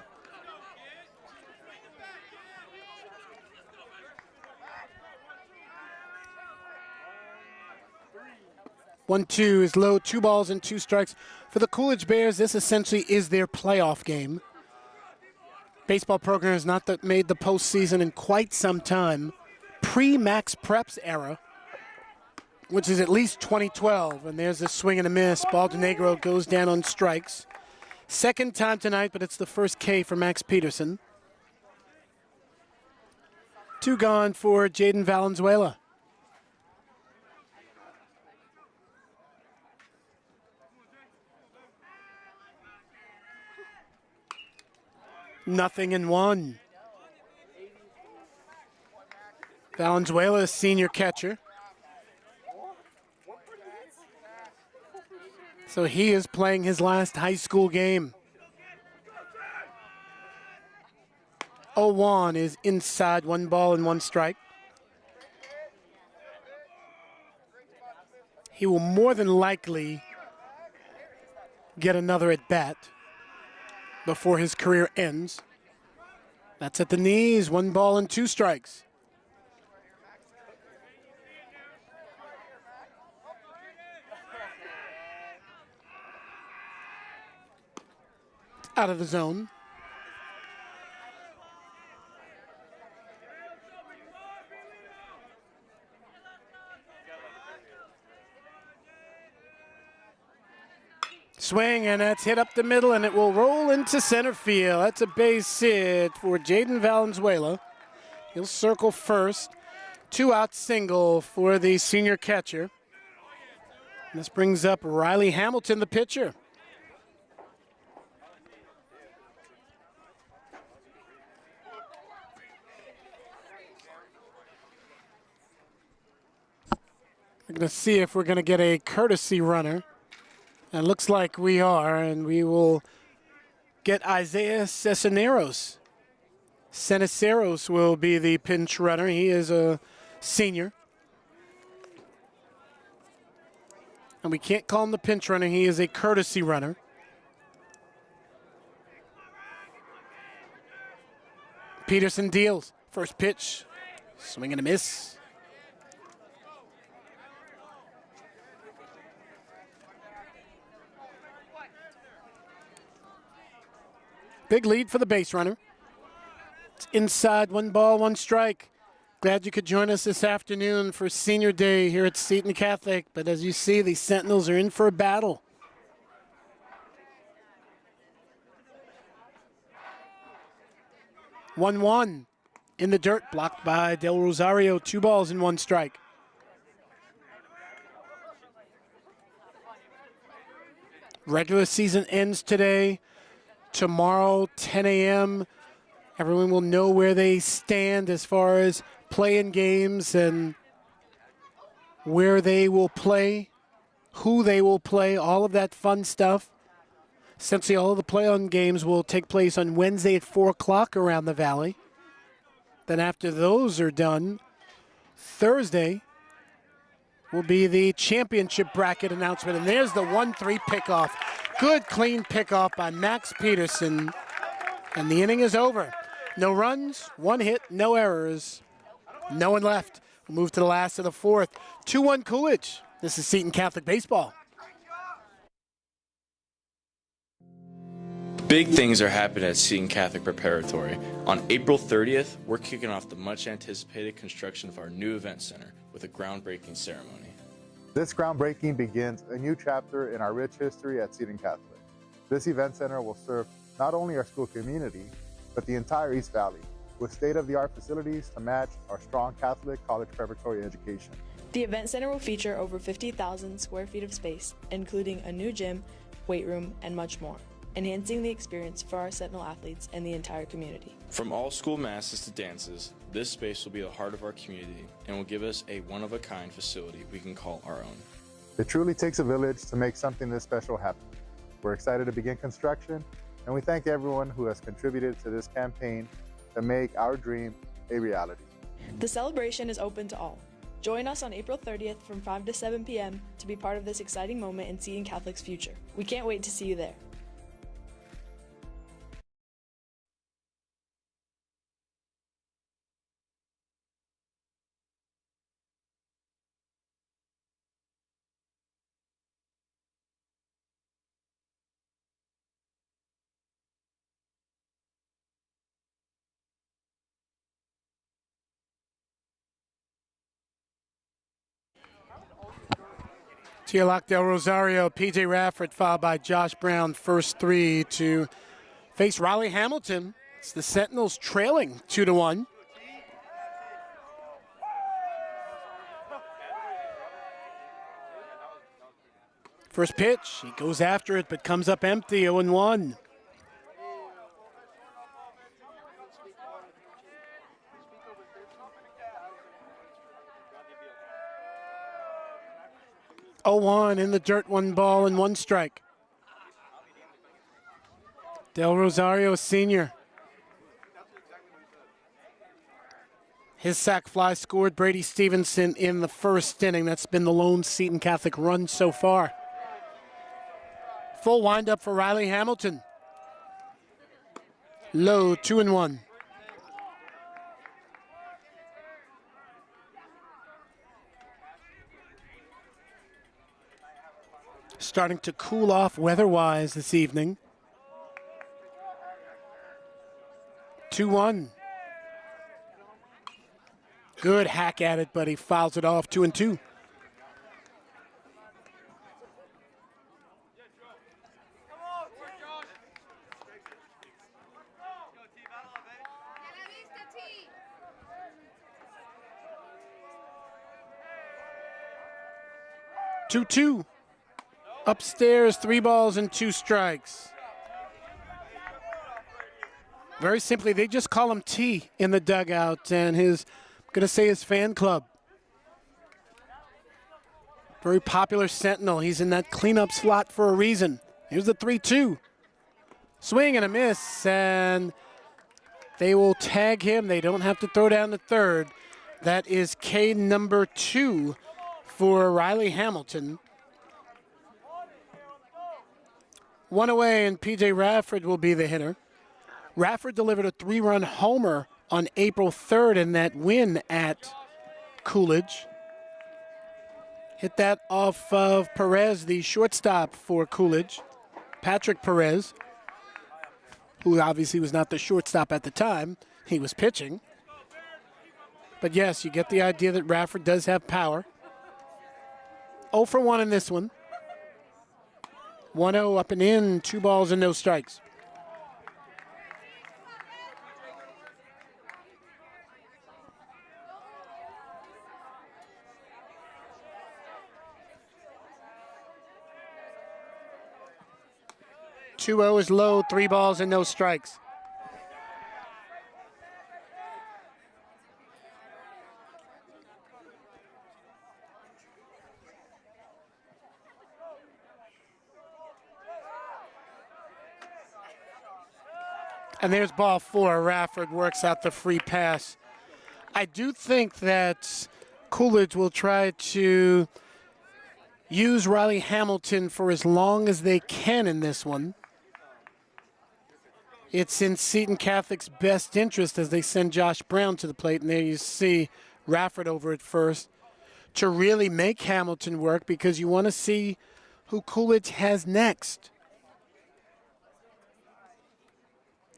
One, two is low, 2 balls and 2 strikes. For the Coolidge Bears, this essentially is their playoff game. Baseball program has not made the postseason in quite some time. Pre-Max Preps era, which is at least 2012. And there's a swing and a miss. Baldonegro goes down on strikes. Second time tonight, but it's the first K for Max Peterson. 2 gone for Jaden Valenzuela. Nothing in 1. Valenzuela is senior catcher. So he is playing his last high school game. 0-1 is inside, 1 ball and 1 strike. He will more than likely get another at bat before his career ends. That's at the knees, 1 ball and 2 strikes. Out of the zone. Swing, and that's hit up the middle, and it will roll into center field. That's a base hit for Jaden Valenzuela. He'll circle first. 2-out single for the senior catcher. And this brings up Riley Hamilton, the pitcher. We're going to see if we're going to get a courtesy runner. And it looks like we are, and we will get Isaiah Ceniceros. Ceniceros will be the pinch runner. He is a senior. And we can't call him the pinch runner. He is a courtesy runner. Peterson deals. First pitch. Swing and a miss. Big lead for the base runner. It's inside, 1 ball, 1 strike. Glad you could join us this afternoon for senior day here at Seton Catholic. But as you see, the Sentinels are in for a battle. One in the dirt, blocked by Del Rosario. 2 balls and 1 strike. Regular season ends today. Tomorrow, 10 a.m., everyone will know where they stand as far as playing games and where they will play, who they will play, all of that fun stuff. Essentially, all of the play-on games will take place on Wednesday at 4 o'clock around the Valley. Then after those are done, Thursday will be the championship bracket announcement. And there's the 1-3 pickoff. Good, clean pickoff by Max Peterson. And the inning is over. No runs, 1 hit, no errors, no one left. We'll move to the last of the fourth. 2-1 Coolidge. This is Seton Catholic Baseball. Big things are happening at Seton Catholic Preparatory. On April 30th, we're kicking off the much-anticipated construction of our new event center with a groundbreaking ceremony. This groundbreaking begins a new chapter in our rich history at Seton Catholic. This event center will serve not only our school community, but the entire East Valley, with state-of-the-art facilities to match our strong Catholic college preparatory education. The event center will feature over 50,000 square feet of space, including a new gym, weight room, and much more, enhancing the experience for our Sentinel athletes and the entire community. From all school masses to dances, this space will be the heart of our community and will give us a one-of-a-kind facility we can call our own. It truly takes a village to make something this special happen. We're excited to begin construction, and we thank everyone who has contributed to this campaign to make our dream a reality. The celebration is open to all. Join us on April 30th from 5 to 7 p.m. to be part of this exciting moment in Seton Catholic's future. We can't wait to see you there. Teoloc Del Rosario, P.J. Rafford, followed by Josh Brown, first 3 to face Riley Hamilton. It's the Sentinels trailing 2-1. First pitch, he goes after it, but comes up empty, 0-1. Oh-1 in the dirt, 1 ball and 1 strike. Del Rosario Sr. His sac fly scored Brady Stevenson in the first inning. That's been the lone Seton Catholic run so far. Full windup for Riley Hamilton. Low, 2-1. Starting to cool off weather-wise this evening. 2-1. Good hack at it, but he fouls it off, 2-2. Two. Upstairs, 3 balls and 2 strikes. Very simply, they just call him T in the dugout, and I'm gonna say his fan club. Very popular Sentinel. He's in that cleanup slot for a reason. Here's the 3-2. Swing and a miss, and they will tag him. They don't have to throw down the third. That is K number 2 for Riley Hamilton. 1 away, and P.J. Rafford will be the hitter. Rafford delivered a 3-run homer on April 3rd in that win at Coolidge. Hit that off of Perez, the shortstop for Coolidge, Patrick Perez, who obviously was not the shortstop at the time. He was pitching. But yes, you get the idea that Rafford does have power. 0 for 1 in this one. 1-0 up and in, 2 balls and no strikes. Two-0 is low, 3 balls and no strikes. And there's ball 4. Rafford works out the free pass. I do think that Coolidge will try to use Riley Hamilton for as long as they can in this one. It's in Seton Catholic's best interest as they send Josh Brown to the plate. And there you see Rafford over at first to really make Hamilton work, because you want to see who Coolidge has next.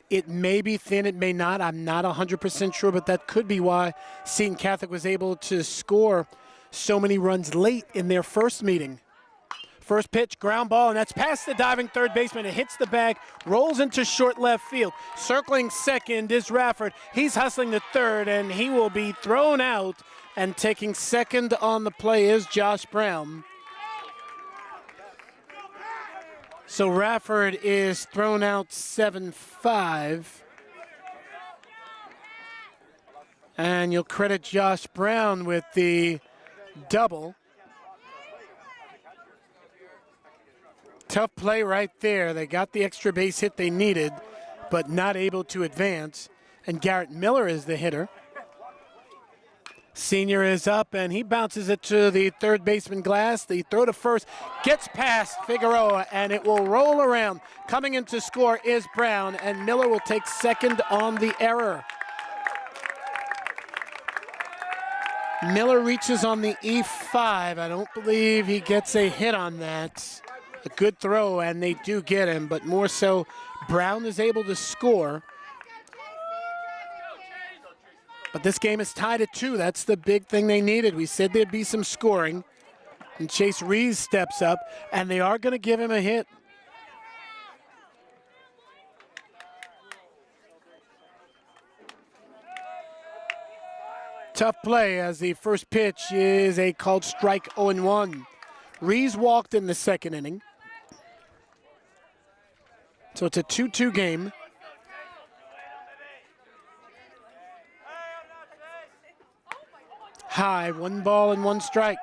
It may be thin, it may not. I'm not 100% sure, but that could be why Seton Catholic was able to score so many runs late in their first meeting. First pitch, ground ball, and that's past the diving third baseman. It hits the bag, rolls into short left field. Circling second is Rafford. He's hustling the third, and he will be thrown out. And taking second on the play is Josh Brown. So Rafford is thrown out 7-5. And you'll credit Josh Brown with the double. Tough play right there. They got the extra base hit they needed, but not able to advance. And Garrett Miller is the hitter. Senior is up, and he bounces it to the third baseman Glass. The throw to first gets past Figueroa, and it will roll around. Coming in to score is Brown, and Miller will take second on the error. Miller reaches on the E5. I don't believe he gets a hit on that. A good throw, and they do get him, but more so, Brown is able to score. But this game is tied at 2. That's the big thing they needed. We said there'd be some scoring. And Chase Reeves steps up, and they are going to give him a hit. Tough play as the first pitch is a called strike 0-1. Reeves walked in the second inning. So it's a 2-2 game. High, 1 ball and 1 strike.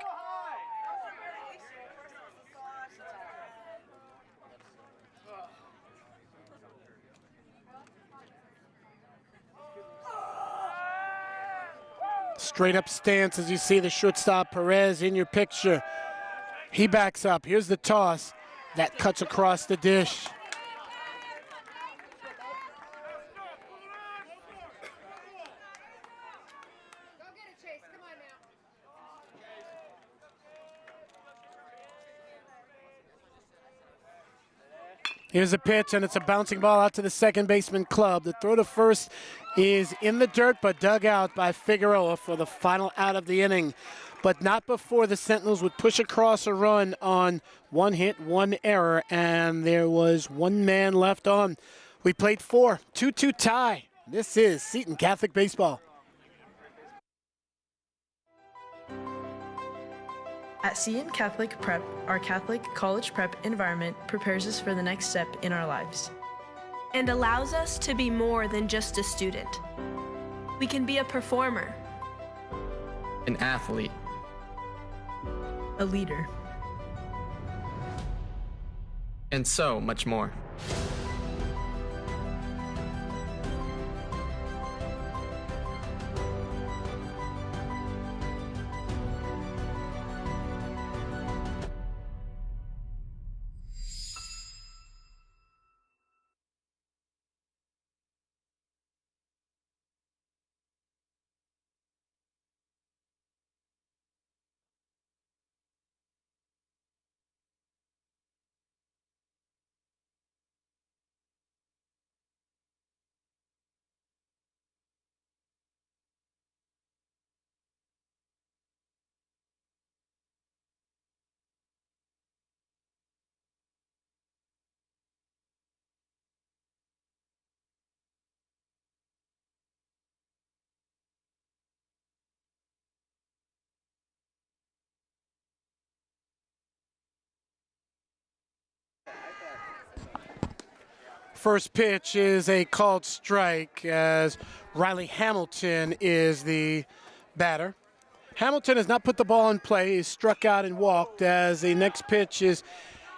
Straight up stance as you see the shortstop Perez in your picture. He backs up. Here's the toss. That cuts across the dish. Here's a pitch, and it's a bouncing ball out to the second baseman Club. The throw to first is in the dirt, but dug out by Figueroa for the final out of the inning. But not before the Sentinels would push across a run on 1 hit, 1 error, and there was 1 man left on. We played 4, 2-2 tie. This is Seton Catholic Baseball. At Seton Catholic Prep, our Catholic college prep environment prepares us for the next step in our lives. And allows us to be more than just a student. We can be a performer, an athlete, a leader, and so much more. First pitch is a called strike as Riley Hamilton is the batter. Hamilton has not put the ball in play. He's struck out and walked as the next pitch is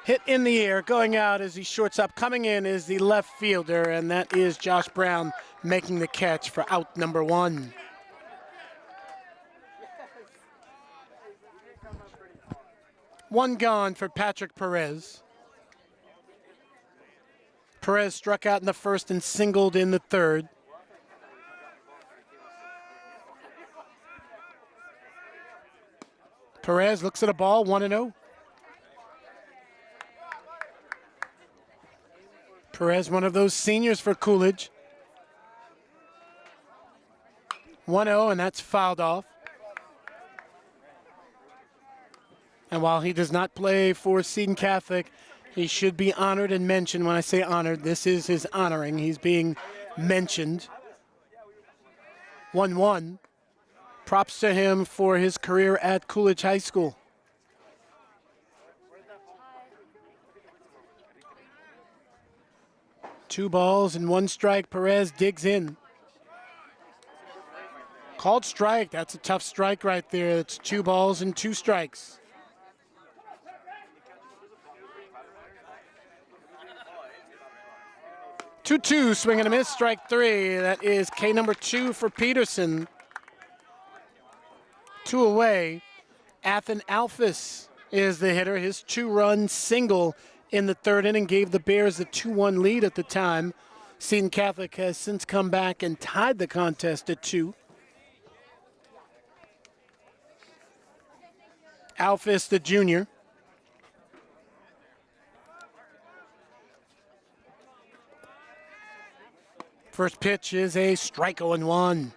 Hit in the air, going out as he shorts up. Coming in is the left fielder, and that is Josh Brown making the catch for out number 1. One gone for Patrick Perez. Perez struck out in the first and singled in the third. Perez looks at a ball, 1-0. Perez, one of those seniors for Coolidge. 1-0, and that's fouled off. And while he does not play for Seton Catholic, he should be honored and mentioned. When I say honored, this is his honoring. He's being mentioned. 1-1. Props to him for his career at Coolidge High School. Two balls and one strike. Perez digs in. Called strike. That's a tough strike right there. It's 2 balls and 2 strikes. 2-2, swing and a miss, strike 3. That is K number 2 for Peterson. 2 away. Athen Alphys is the hitter. His 2-run single in the third inning gave the Bears a 2-1 lead at the time. Seton Catholic has since come back and tied the contest at 2. Alphys, the junior. First pitch is a strike 0-1.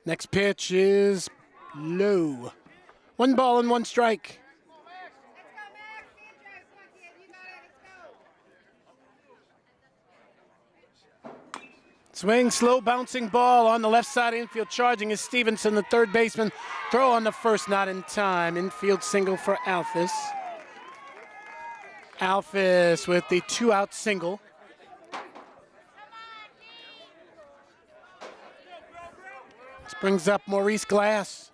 Next pitch is low. 1 ball and 1 strike. Swing, slow bouncing ball on the left side infield. Charging is Stevenson, the third baseman. Throw on the first, not in time. Infield single for Alphys. Alphys with the 2-out single. This brings up Maurice Glass.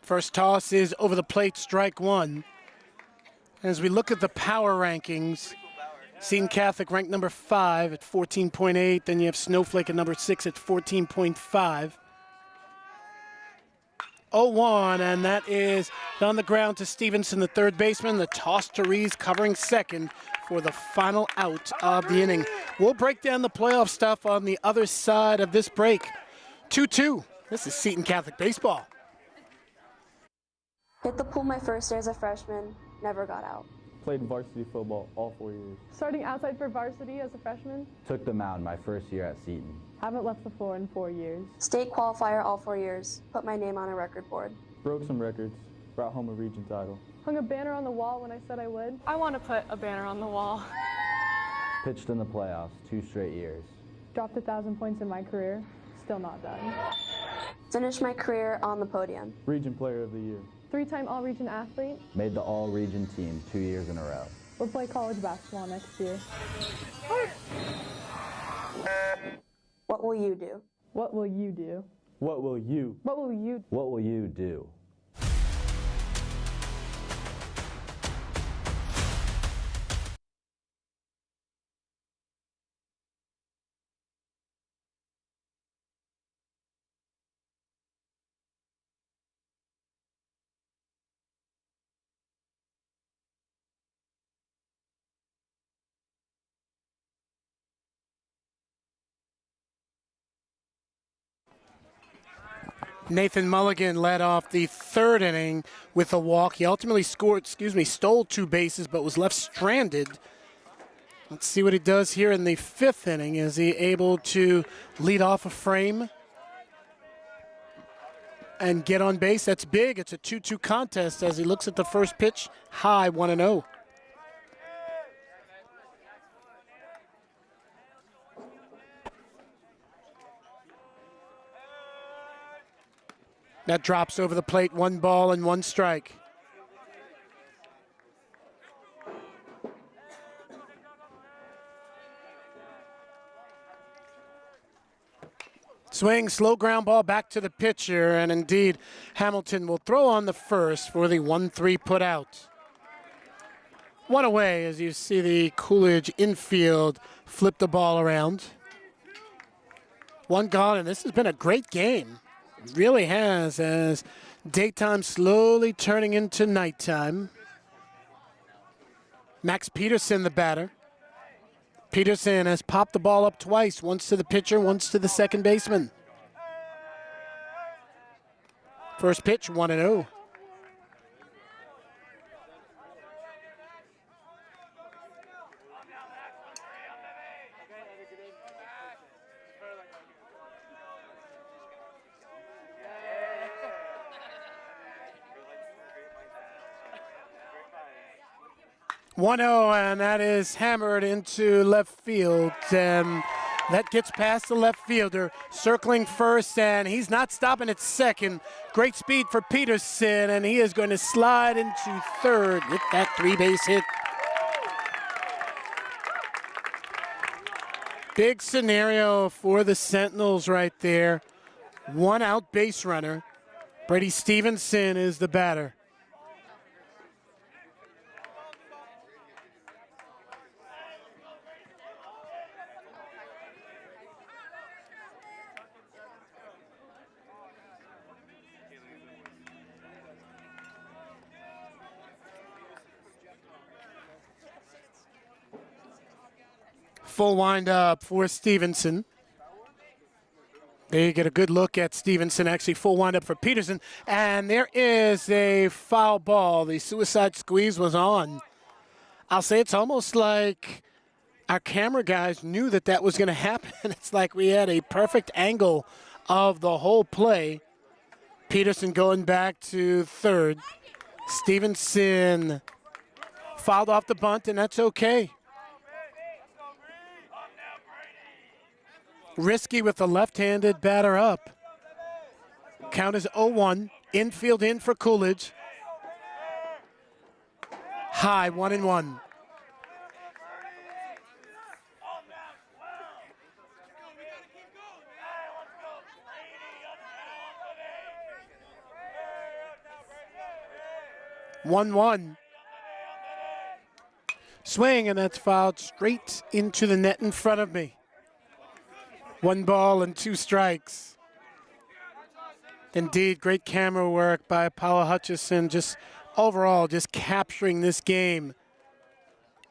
First toss is over the plate, strike 1. As we look at the power rankings, Seton Catholic ranked number 5 at 14.8. Then you have Snowflake at number 6 at 14.5. 0-1, and that is on the ground to Stevenson, the third baseman. The toss to Rees covering second for the final out of the inning. We'll break down the playoff stuff on the other side of this break. 2-2. This is Seton Catholic baseball. Hit the pool my first year as a freshman, never got out. Played varsity football all 4 years. Starting outside for varsity as a freshman. Took the mound my first year at Seton. Haven't left the floor in 4 years. State qualifier all 4 years, put my name on a record board. Broke some records, brought home a region title. Hung a banner on the wall when I said I would. I want to put a banner on the wall. Pitched in the playoffs 2 straight years. Dropped 1,000 points in my career, still not done. Finished my career on the podium. Region player of the year. 3-time all-region athlete. Made the all-region team 2 years in a row. We'll play college basketball next year. What will you do? What will you do? What will you? What will you? What will you do? Nathan Mulligan led off the third inning with a walk. He ultimately stole 2 bases, but was left stranded. Let's see what he does here in the 5th inning. Is he able to lead off a frame and get on base? That's big. It's a 2-2 contest as he looks at the first pitch. High, 1-0. That drops over the plate, 1 ball and 1 strike. Swing, slow ground ball back to the pitcher, and indeed Hamilton will throw on the first for the 1-3 put out. 1 away as you see the Coolidge infield flip the ball around. 1 gone, and this has been a great game. It really has, as daytime slowly turning into nighttime. Max Peterson, the batter. Peterson has popped the ball up twice, once to the pitcher, once to the second baseman. First pitch, 1-0. And that is hammered into left field. That gets past the left fielder, circling first, and he's not stopping at second. Great speed for Peterson, and he is going to slide into third with that 3-base hit. Big scenario for the Sentinels right there. 1 out base runner. Brady Stevenson is the batter. Full windup for Stevenson. There you get a good look at Stevenson, actually full windup for Peterson. And there is a foul ball. The suicide squeeze was on. I'll say it's almost like our camera guys knew that that was going to happen. It's like we had a perfect angle of the whole play. Peterson going back to third. Stevenson fouled off the bunt, and that's okay. Risky with the left-handed batter up. Count is 0-1. Infield in for Coolidge. High, 1-1. One. Swing, and that's fouled straight into the net in front of me. 1 ball and 2 strikes. Indeed, great camera work by Paula Hutchison, just overall just capturing this game.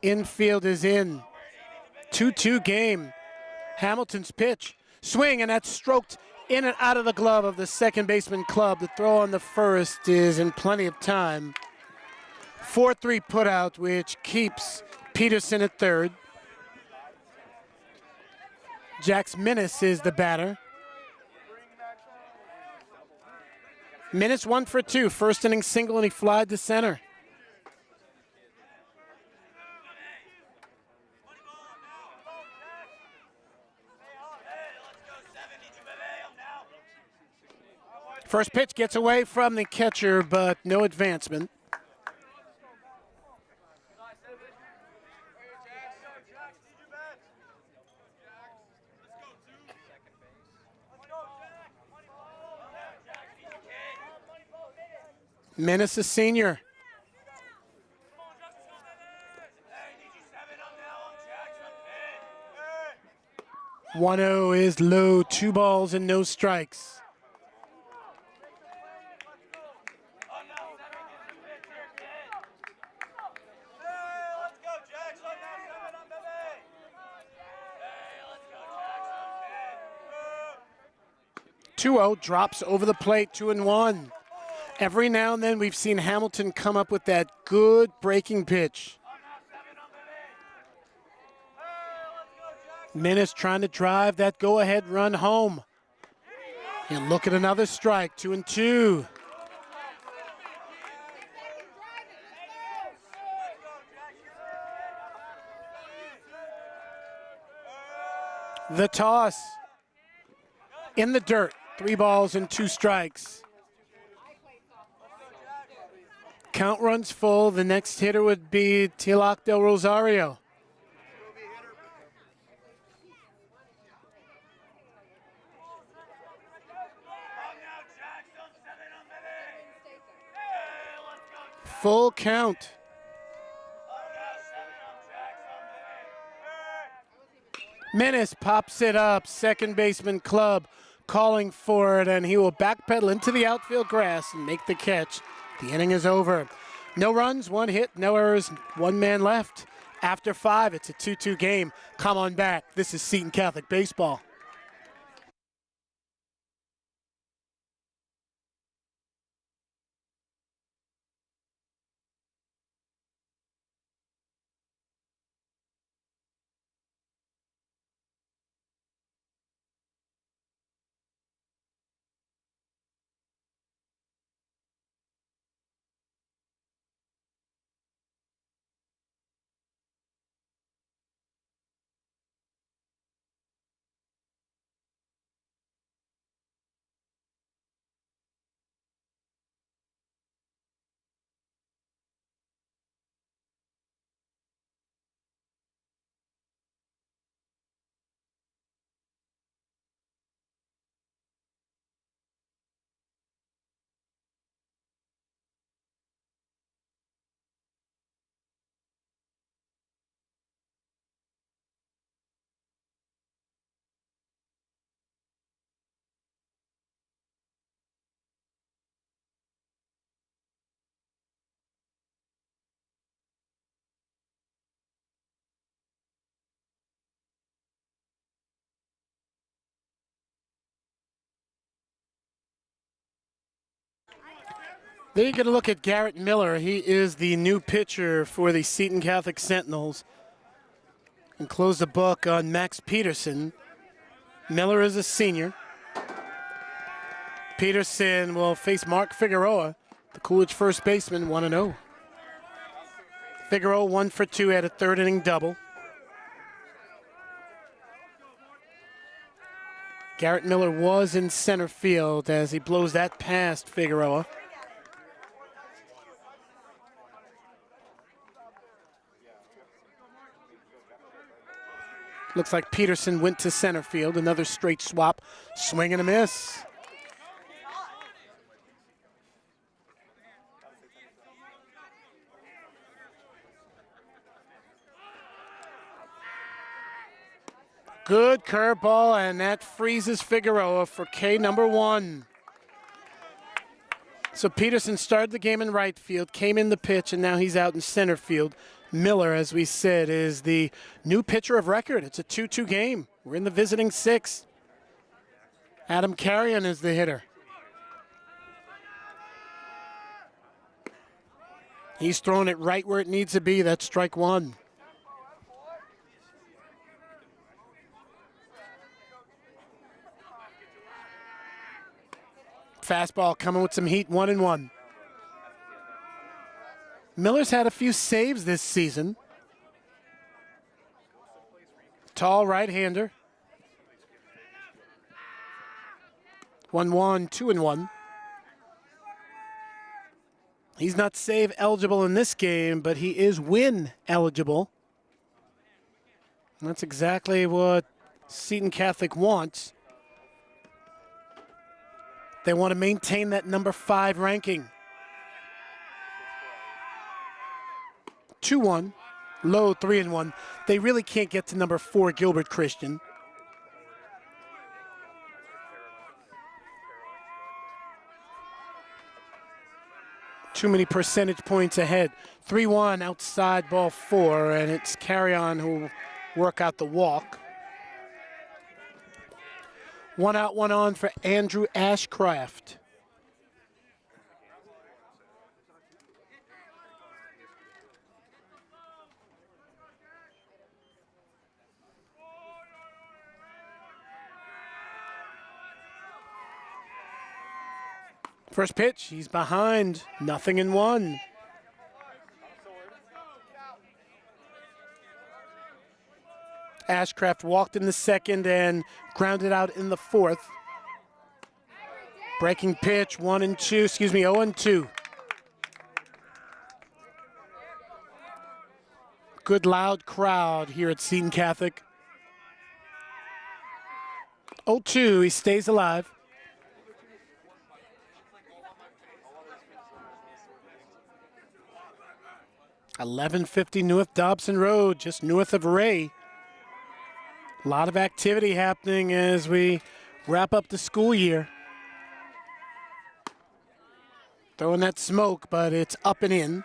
Infield is in. 2-2 game. Hamilton's pitch. Swing, and that's stroked in and out of the glove of the second baseman club. The throw on the first is in plenty of time. 4-3 put out, which keeps Peterson at third. Jax Minnis is the batter. Minnis 1 for 2. First inning single, and he flied to center. First pitch gets away from the catcher, but no advancement. Minnis, a senior. 1-0 is low. 2 balls and no strikes. Drops over the plate, 2-1. Every now and then we've seen Hamilton come up with that good breaking pitch. Minnis trying to drive that go-ahead run home. And look at another strike, 2-2. The toss in the dirt, 3 balls and 2 strikes. Count runs full. The next hitter would be Tilak Del Rosario. Full count. Menace pops it up. Second baseman Club calling for it, and he will backpedal into the outfield grass and make the catch. The inning is over. No runs, 1 hit, no errors, 1 man left. After 5, it's a 2-2 game. Come on back. This is Seton Catholic Baseball. There you get a look at Garrett Miller. He is the new pitcher for the Seton Catholic Sentinels. And close the book on Max Peterson. Miller is a senior. Peterson will face Mark Figueroa, the Coolidge first baseman, 1-0. Figueroa 1 for 2 at a third inning double. Garrett Miller was in center field as he blows that past Figueroa. Looks like Peterson went to center field. Another straight swap. Swing and a miss. Good curveball, and that freezes Figueroa for K number 1. So Peterson started the game in right field, came in the pitch, and now he's out in center field. Miller, as we said, is the new pitcher of record. It's a 2-2 game. We're in the visiting 6. Adam Carrion is the hitter. He's throwing it right where it needs to be. That's strike 1. Fastball coming with some heat, 1-1. Miller's had a few saves this season. Tall right-hander. 1-1, 2-1. He's not save eligible in this game, but he is win eligible. And that's exactly what Seton Catholic wants. They want to maintain that number 5 ranking. 2-1, low 3-1. They really can't get to number 4, Gilbert Christian. Too many percentage points ahead. 3-1 outside ball 4, and it's Carrion who will work out the walk. 1 out, 1 on for Andrew Ashcraft. First pitch, he's behind, 0-1. Ashcraft walked in the second and grounded out in the 4th. Breaking pitch, 0-2. good loud crowd here at Seton Catholic. 0-2, he stays alive. $11.50 North Dobson Road, just north of Ray. A lot of activity happening as we wrap up the school year. Throwing that smoke, but it's up and in.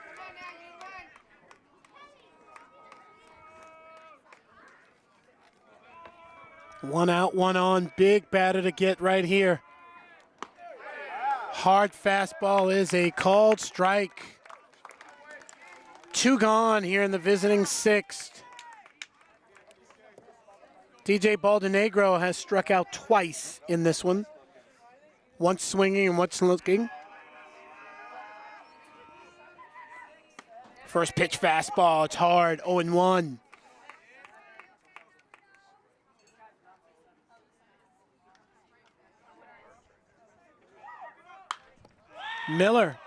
One out, one on. Big batter to get right here. Hard fastball is a called strike. 2 gone here in the visiting 6th. DJ Baldenegro has struck out twice in this one. Once swinging and once looking. First pitch fastball, it's hard, 0-1. Miller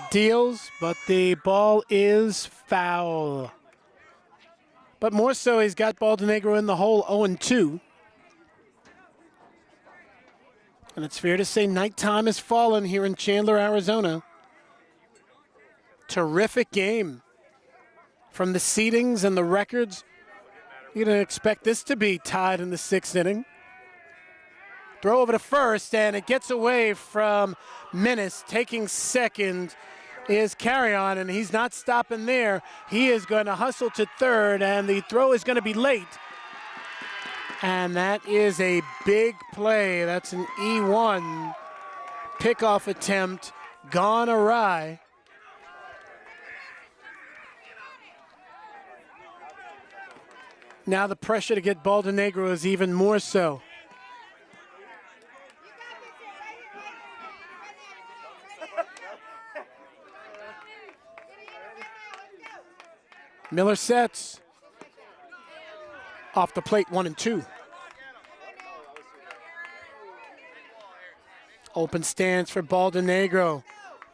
deals, but the ball is foul. But more so, he's got Baldenegro in the hole, 0-2. And it's fair to say nighttime has fallen here in Chandler, Arizona. Terrific game. From the seedings and the records, you're going to expect this to be tied in the 6th inning. Throw over to first, and it gets away from Menace. Taking second is Carry-On, and he's not stopping there. He is going to hustle to third, and the throw is going to be late. And that is a big play. That's an E1 pickoff attempt gone awry. Now the pressure to get Baldenegro is even more so. Miller sets. Off the plate, 1-2. Open stance for Baldenegro.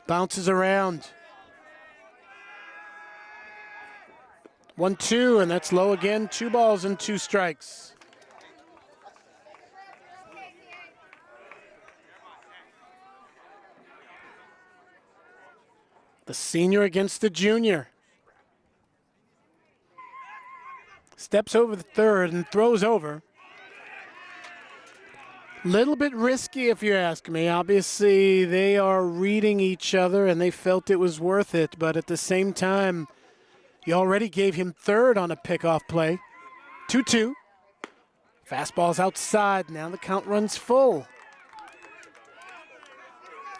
Bounces around. 1-2, and that's low again. 2 balls and 2 strikes. The senior against the junior. Steps over the third and throws over. Little bit risky if you ask me. Obviously, they are reading each other and they felt it was worth it, but at the same time, you already gave him third on a pickoff play. 2-2. Fastball's outside. Now the count runs full.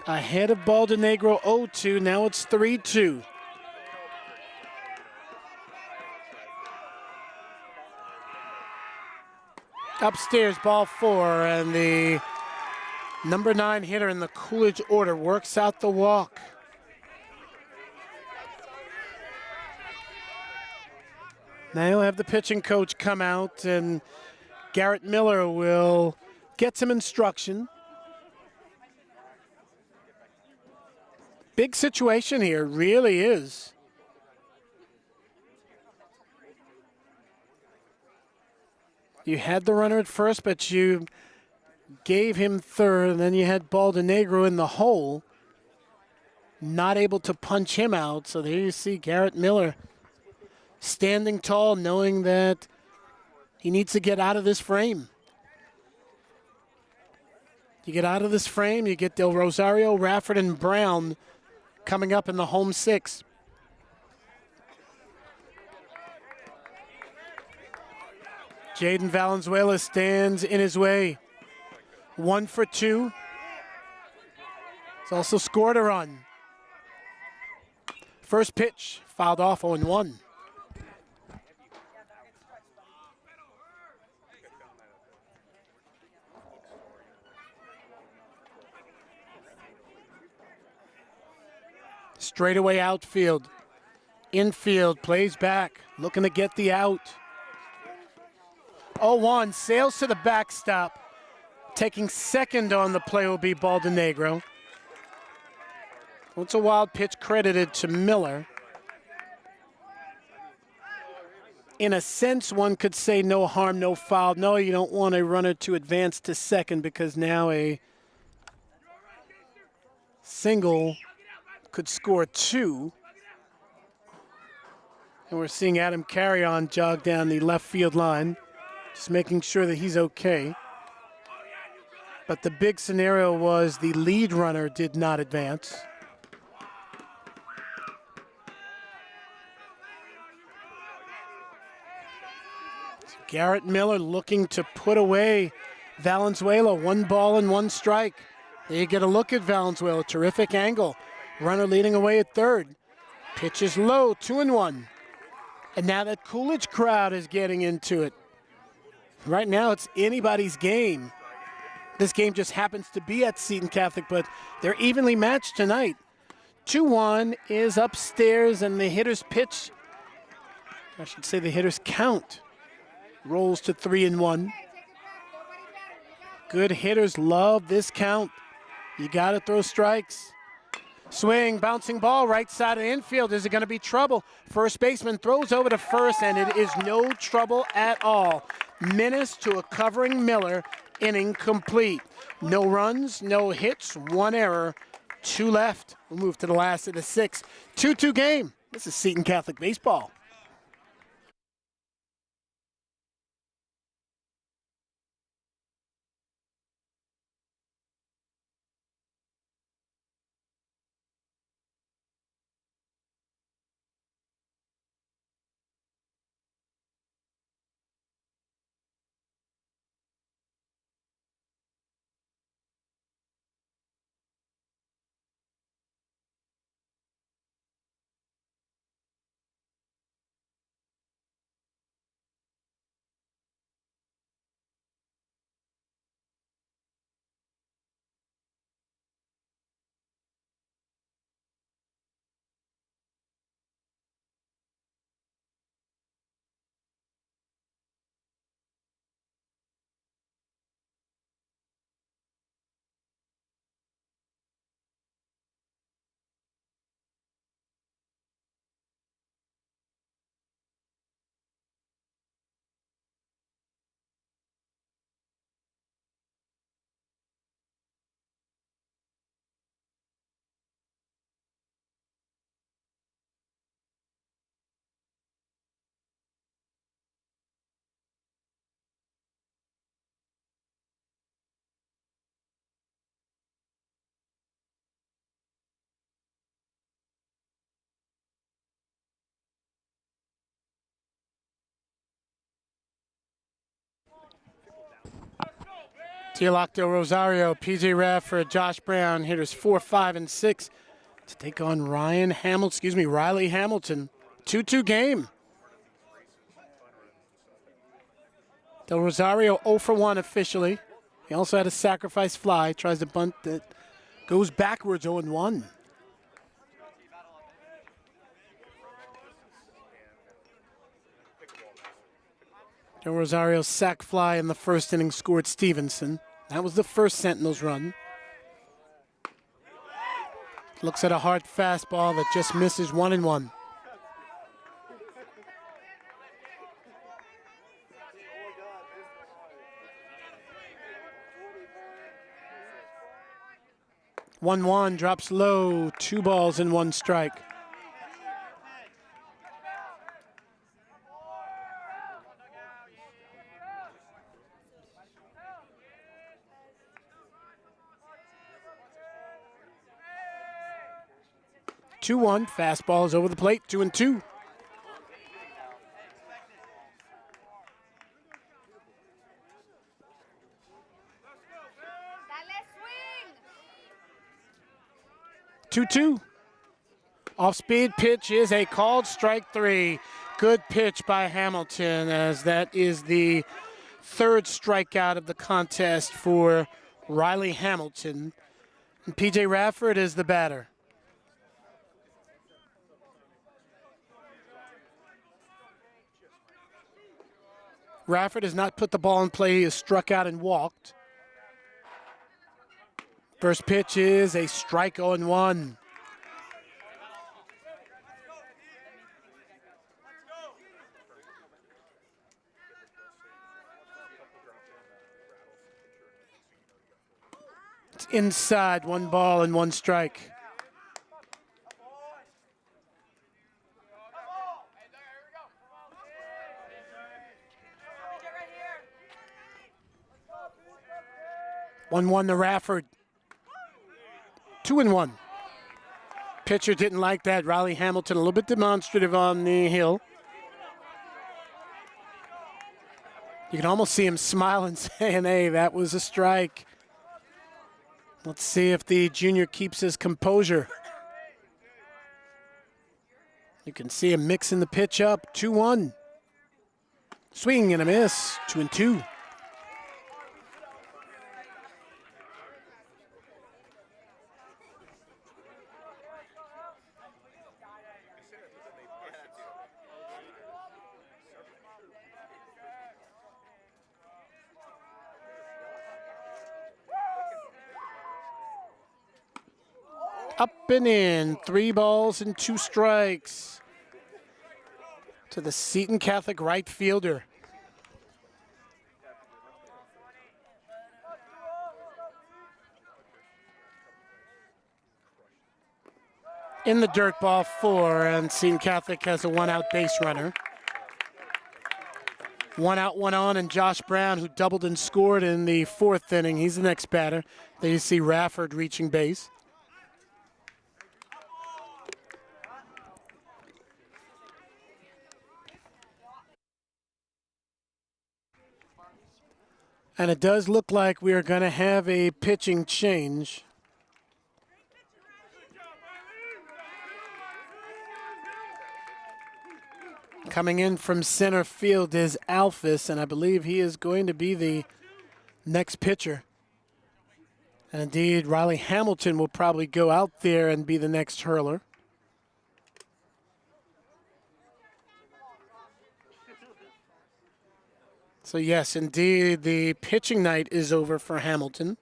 Ahead of Baldenegro 0-2. Now it's 3-2. Upstairs, ball 4, and the number 9 hitter in the Coolidge order works out the walk. Now he'll have the pitching coach come out, and Garrett Miller will get some instruction. Big situation here, really is. You had the runner at first, but you gave him third, and then you had Baldenegro in the hole, not able to punch him out. So there you see Garrett Miller standing tall, knowing that he needs to get out of this frame. You get out of this frame, you get Del Rosario, Rafford, and Brown coming up in the home 6. Jaden Valenzuela stands in his way. 1 for 2. He's also scored a run. First pitch, fouled off 0-1. Straightaway outfield. Infield plays back, looking to get the out. 0-1, sails to the backstop. Taking second on the play will be Baldenegro. It's a wild pitch credited to Miller. in a sense, one could say no harm, no foul. No, you don't want a runner to advance to second because now a single could score 2. And we're seeing Adam Carry-On jog down the left field line, just making sure that he's okay. But the big scenario was the lead runner did not advance. Garrett Miller looking to put away Valenzuela. 1 ball and 1 strike. There you get a look at Valenzuela. Terrific angle. Runner leading away at third. Pitch is low, 2-1. And now that Coolidge crowd is getting into it. Right now it's anybody's game. This game just happens to be at Seton Catholic, but they're evenly matched tonight. 2-1 is upstairs, and the hitter's pitch, I should say the hitter's count, rolls to 3-1. Good hitters love this count. You got to throw strikes. Swing, bouncing ball, right side of the infield. Is it going to be trouble? First baseman throws over to first, and it is no trouble at all. Menace to a covering Miller, inning complete. No runs, no hits, 1 error, 2 left. We'll move to the last of the 6. 2-2 game. This is Seton Catholic baseball. Tealoc Del Rosario, PJ Radford, Josh Brown, hitters 4, 5, and 6 to take on Riley Hamilton. 2-2 game. Del Rosario 0 for 1 officially. He also had a sacrifice fly, tries to bunt that goes backwards 0-1. Del Rosario's sac fly in the first inning scored Stevenson. That was the first Sentinels run. Looks at a hard fastball that just misses 1-1. One drops low, 2 balls and 1 strike. Two one, fastball is over the plate, 2-2. Two. Off-speed pitch is a called strike 3. Good pitch by Hamilton, as that is the 3rd strikeout of the contest for Riley Hamilton. And PJ Radford is the batter. Radford has not put the ball in play. He has struck out and walked. First pitch is a strike 0-1. inside, 1 ball and 1 strike. One to Rafford. 2-1. Pitcher didn't like that. Riley Hamilton a little bit demonstrative on the hill. You can almost see him smiling, saying, hey, that was a strike. Let's see if the junior keeps his composure. You can see him mixing the pitch up. 2-1. Swing and a miss. 2-2. Up and in, 3 balls and 2 strikes to the Seton Catholic right fielder. In the dirt, ball 4, and Seton Catholic has a 1-out base runner. 1 out, 1 on, and Josh Brown, who doubled and scored in the 4th inning, he's the next batter. There you see Rafford reaching base. And it does look like we are going to have a pitching change. Coming in from center field is Alphys, and I believe he is going to be the next pitcher. And indeed, Riley Hamilton will probably go out there and be the next hurler. So yes, indeed, the pitching night is over for Hamilton.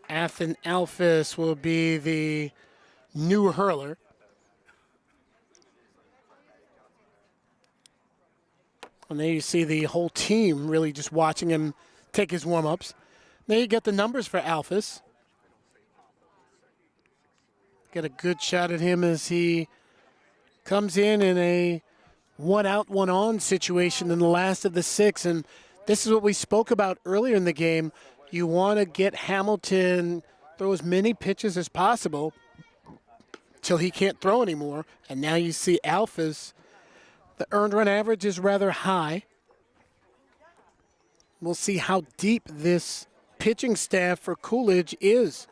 Athen Alphys will be the new hurler. And there you see the whole team really just watching him take his warm-ups. There you get the numbers for Alphys. Get a good shot at him as he comes in a 1 out, 1 on situation in the last of the 6. And this is what we spoke about earlier in the game. You want to get Hamilton throw as many pitches as possible till he can't throw anymore. And now you see Alphys. The earned run average is rather high. We'll see how deep this pitching staff for Coolidge is.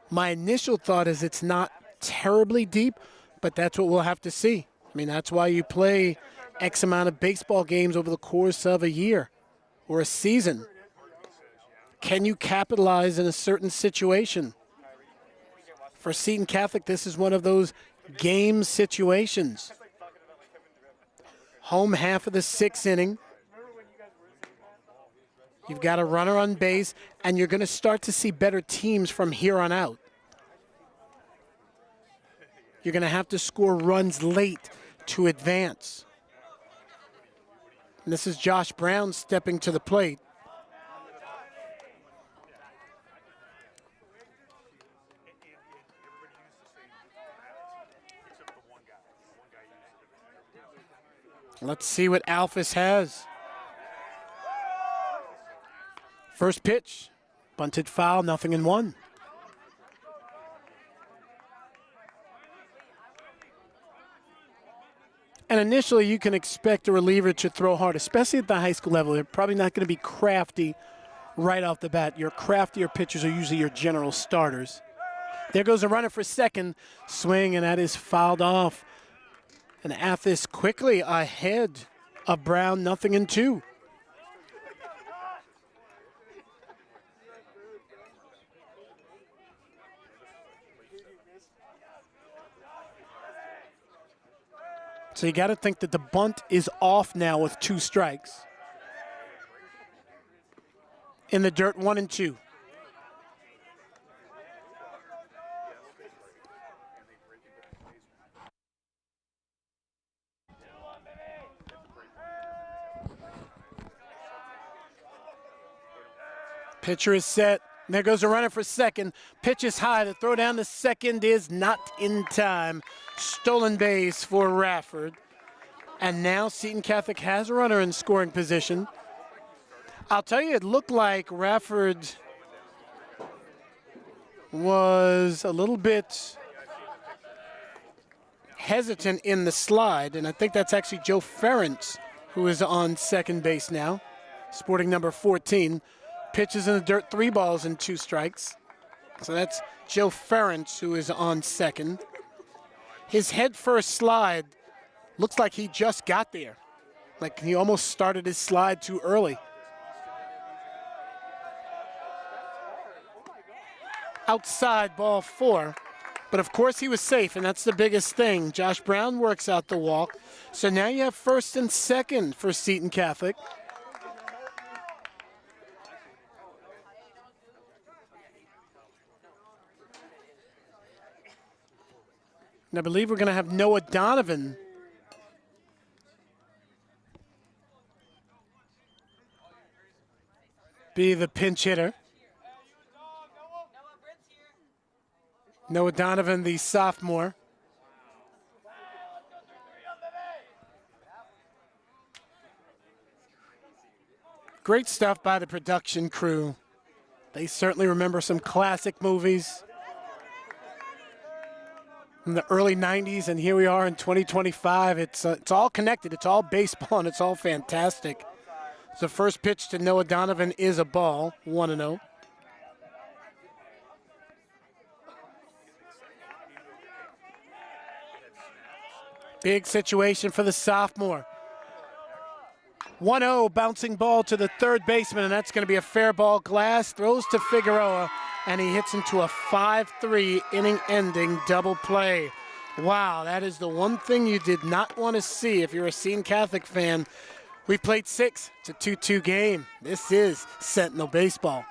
My initial thought is it's not terribly deep, but that's what we'll have to see. I mean, that's why you play X amount of baseball games over the course of a year or a season. Can you capitalize in a certain situation? For Seton Catholic, this is one of those game situations. Home half of the 6th inning. You've got a runner on base, and you're going to start to see better teams from here on out. You're going to have to score runs late to advance. And this is Josh Brown stepping to the plate. Let's see what Alphys has. First pitch, bunted foul, 0-1. And initially, you can expect a reliever to throw hard, especially at the high school level. They're probably not going to be crafty right off the bat. Your craftier pitchers are usually your general starters. There goes a runner for second. Swing, and that is fouled off. And Alphys quickly ahead of Brown, 0-2. So you got to think that the bunt is off now with 2 strikes. In the dirt, 1-2. Pitcher is set. And there goes a runner for second. Pitch is high. The throw down to second is not in time. Stolen base for Rafford. And now Seton Catholic has a runner in scoring position. I'll tell you, it looked like Rafford was a little bit hesitant in the slide, and I think that's actually Joe Ferentz who is on second base now, sporting number 14. Pitches in the dirt, 3 balls and 2 strikes. So that's Joe Ferentz who is on second. His head first slide looks like he just got there. Like he almost started his slide too early. Outside, ball 4. But of course he was safe, and that's the biggest thing. Josh Brown works out the walk. So now you have first and second for Seton Catholic. And I believe we're going to have Noah Donovan be the pinch hitter. Noah Donovan, the sophomore. Great stuff by the production crew. They certainly remember some classic movies in the early 90s, and here we are in 2025. It's all connected. It's all baseball, and it's all fantastic. The first pitch to Noah Donovan is a ball, 1-0. Big situation for the sophomore. 1-0, bouncing ball to the third baseman, and that's going to be a fair ball. Glass throws to Figueroa, and he hits into a 5-3 inning-ending double play. Wow, that is the one thing you did not want to see if you're a Seton Catholic fan. We played 6. It's a 2-2 game. This is Sentinel baseball.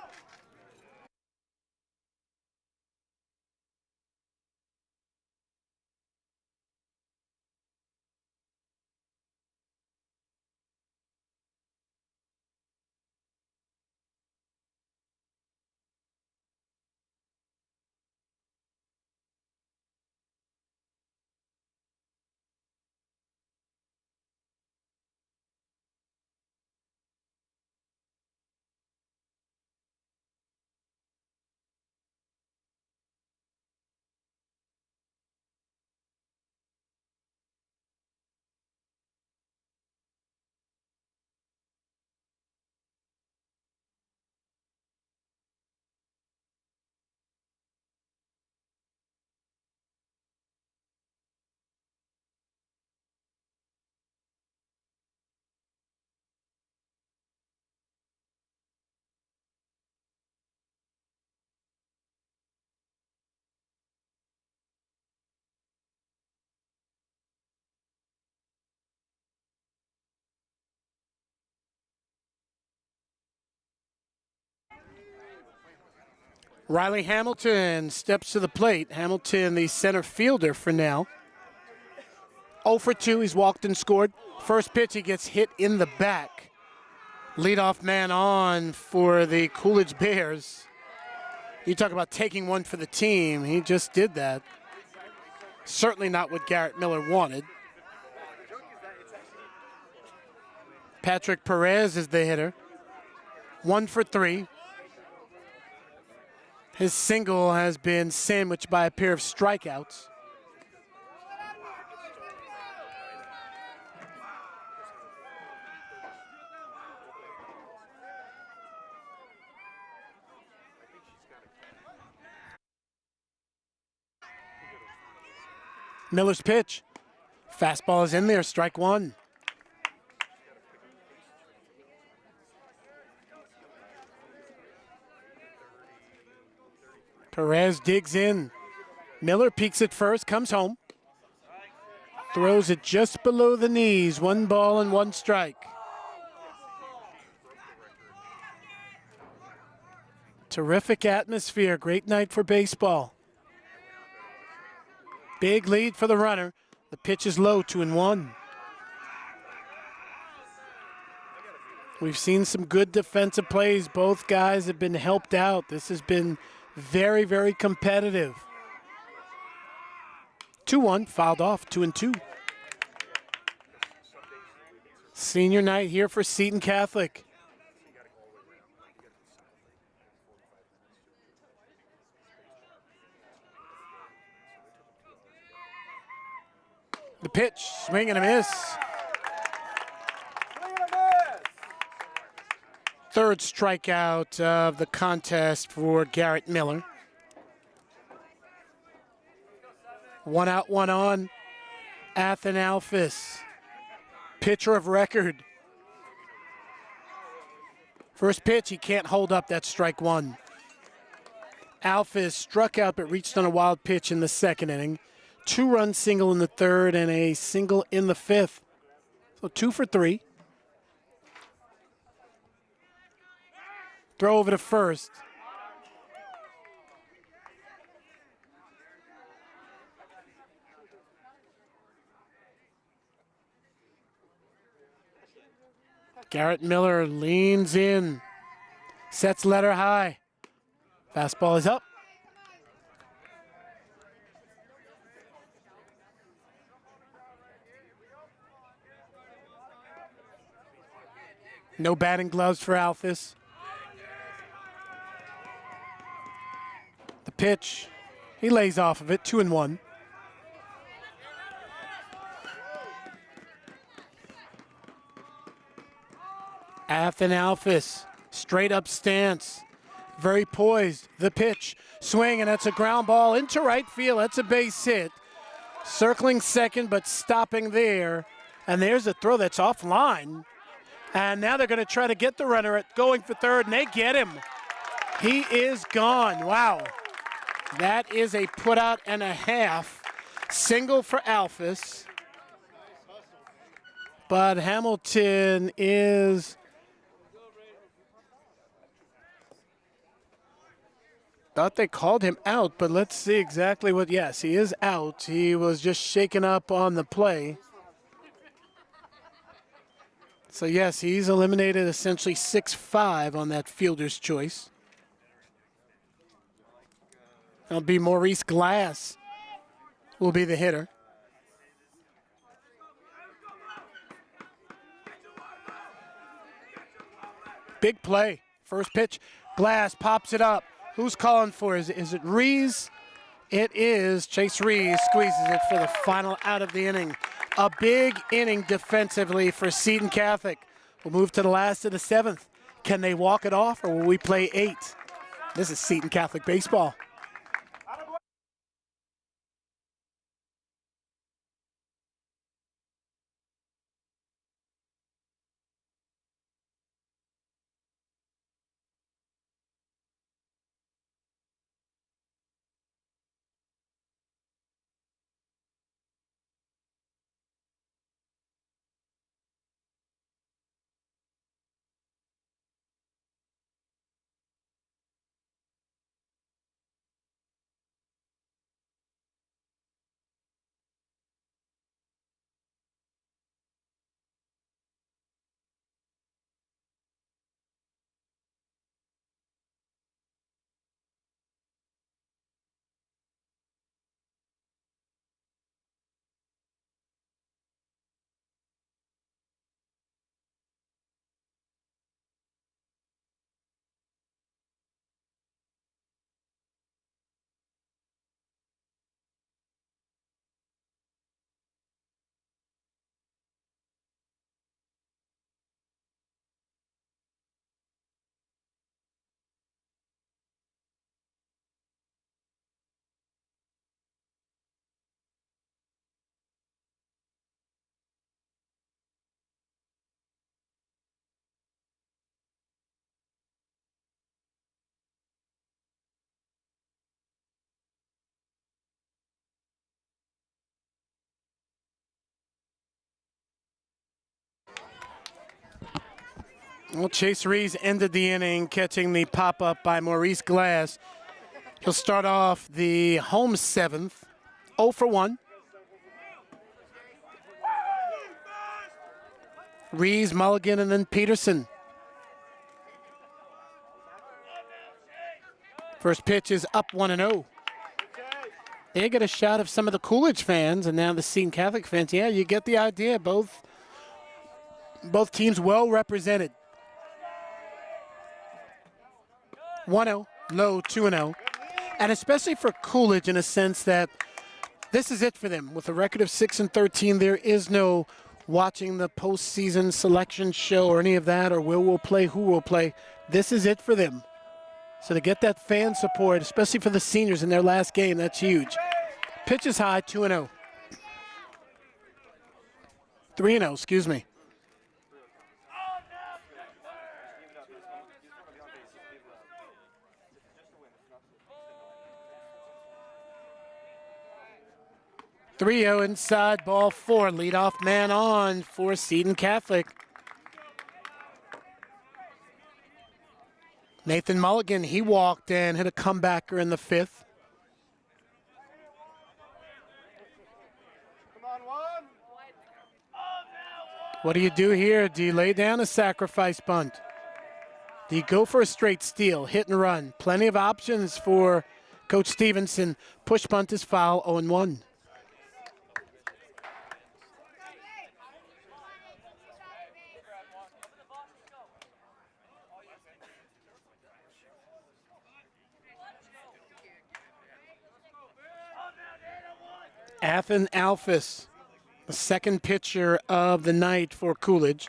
Riley Hamilton steps to the plate. Hamilton, the center fielder for now. 0 for 2, he's walked and scored. First pitch, he gets hit in the back. Leadoff man on for the Coolidge Bears. You talk about taking one for the team. He just did that. Certainly not what Garrett Miller wanted. Patrick Perez is the hitter. 1 for 3. His single has been sandwiched by a pair of strikeouts. Miller's pitch. Fastball is in there, strike 1. Perez digs in. Miller peeks at first, comes home. Throws it just below the knees. 1 ball and 1 strike. Terrific atmosphere. Great night for baseball. Big lead for the runner. The pitch is low, 2-1. We've seen some good defensive plays. Both guys have been helped out. This has been very, very competitive. 2-1, fouled off, 2-2. Senior night here for Seton Catholic. The pitch, swing and a miss. Third strikeout of the contest for Garrett Miller. 1 out, 1 on. Athen Alphys, pitcher of record. First pitch, he can't hold up, that strike one. Alphys struck out but reached on a wild pitch in the second inning. 2-run single in the third and a single in the fifth. So 2 for 3. Throw over to first. Garrett Miller leans in, sets letter high. Fastball is up. No batting gloves for Alphys. The pitch, he lays off of it, 2-1. Athen Alphys, straight up stance, very poised. The pitch, swing, and that's a ground ball into right field. That's a base hit. Circling second, but stopping there. And there's a throw that's offline. And now they're going to try to get the runner at going for third, and they get him. He is gone. Wow. That is a putout and a half. Single for Alphys. But Hamilton is... Thought they called him out, but let's see exactly what... Yes, he is out. He was just shaken up on the play. So, yes, he's eliminated essentially 6-5 on that fielder's choice. That'll be Maurice Glass will be the hitter. Big play. First pitch. Glass pops it up. Who's calling for it? Is it Rees? It is Chase Rees. Squeezes it for the final out of the inning. A big inning defensively for Seton Catholic. We'll move to the last of the 7th. Can they walk it off, or will we play 8? This is Seton Catholic baseball. Well, Chase Rees ended the inning catching the pop-up by Maurice Glass. He'll start off the home 7th, 0 for 1. Rees, Mulligan, and then Peterson. First pitch is up 1-0. They get a shot of some of the Coolidge fans and now the Seton Catholic fans. Yeah, you get the idea. Both teams well represented. 1-0, low 2-0. And especially for Coolidge in a sense that this is it for them. With a record of 6-13, there is no watching the postseason selection show or any of that, or where we'll play, who will play. This is it for them. So to get that fan support, especially for the seniors in their last game, that's huge. Pitch is high, 2-0. 3-0, excuse me. (3-0) inside, ball 4. Leadoff man on for Seton Catholic. Nathan Mulligan, he walked and hit a comebacker in the 5th. What do you do here? Do you lay down a sacrifice bunt? Do you go for a straight steal, hit and run? Plenty of options for Coach Stevenson. Push bunt is foul, 0-1. Athen Alphys, the second pitcher of the night for Coolidge.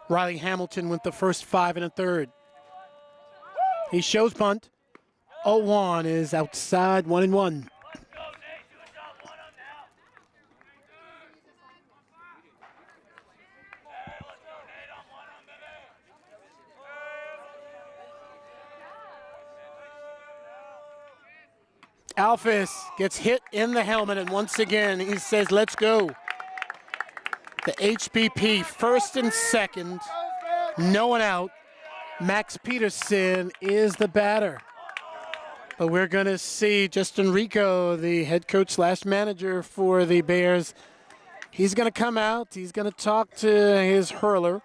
Riley Hamilton with the first 5 1/3. He shows bunt. 0-1 is outside, 1-1. Alphys gets hit in the helmet, and once again he says, let's go. The HBP first and second, no one out. Max Peterson is the batter. But we're going to see Justin Rico, the head coach slash manager for the Bears. He's going to come out. He's going to talk to his hurler.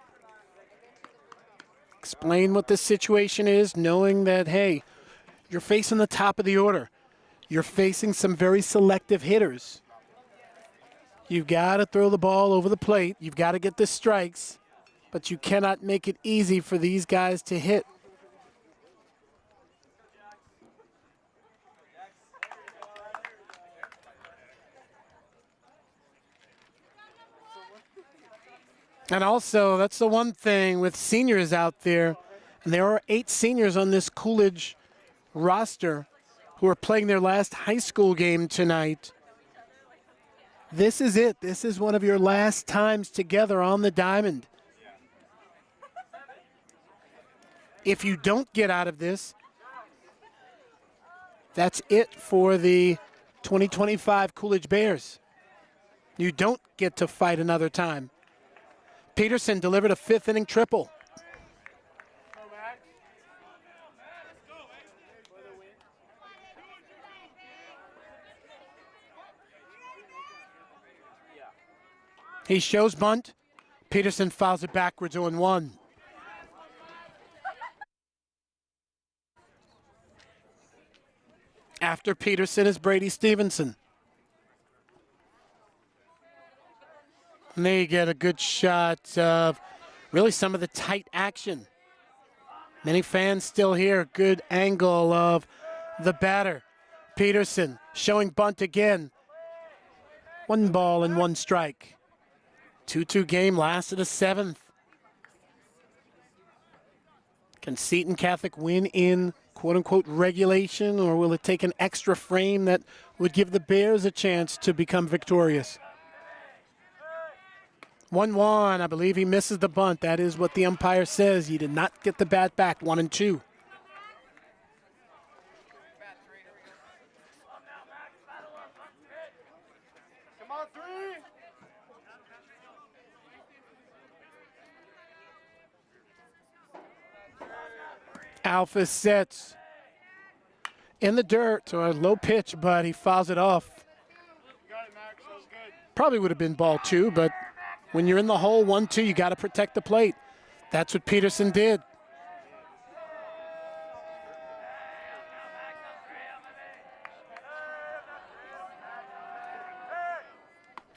Explain what the situation is, knowing that, hey, you're facing the top of the order. You're facing some very selective hitters. You've got to throw the ball over the plate. You've got to get the strikes, but you cannot make it easy for these guys to hit. And also, that's the one thing with seniors out there, and there are 8 seniors on this Coolidge roster who are playing their last high school game tonight. This is it. This is one of your last times together on the diamond. If you don't get out of this, that's it for the 2025 Coolidge Bears. You don't get to fight another time. Peterson delivered a 5th inning triple. He shows bunt. Peterson fouls it backwards, 0-1. After Peterson is Brady Stevenson. And they get a good shot of really some of the tight action. Many fans still here. Good angle of the batter. Peterson showing bunt again. 1 ball and 1 strike. 2-2 game, last of the 7th. Can Seton Catholic win in quote-unquote regulation, or will it take an extra frame that would give the Bears a chance to become victorious? 1-1, I believe he misses the bunt. That is what the umpire says. He did not get the bat back, 1-2. Alphys sets in the dirt, or a low pitch, but he fouls it off. Probably would have been ball 2, but when you're in the hole 1-2, you got to protect the plate. That's what Peterson did.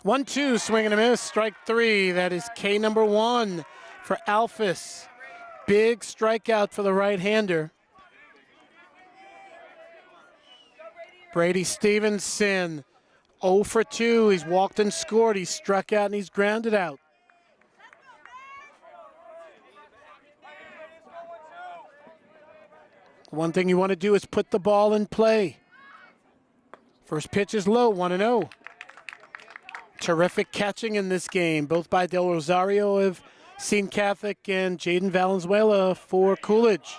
1-2, swing and a miss, strike 3. That is K number 1 for Alphys. Big strikeout for the right-hander. Brady Stevenson, 0 for 2. He's walked and scored. He's struck out and he's grounded out. One thing you want to do is put the ball in play. First pitch is low, 1-0. Terrific catching in this game, both by Del Rosario of Seton Catholic and Jaden Valenzuela for Coolidge.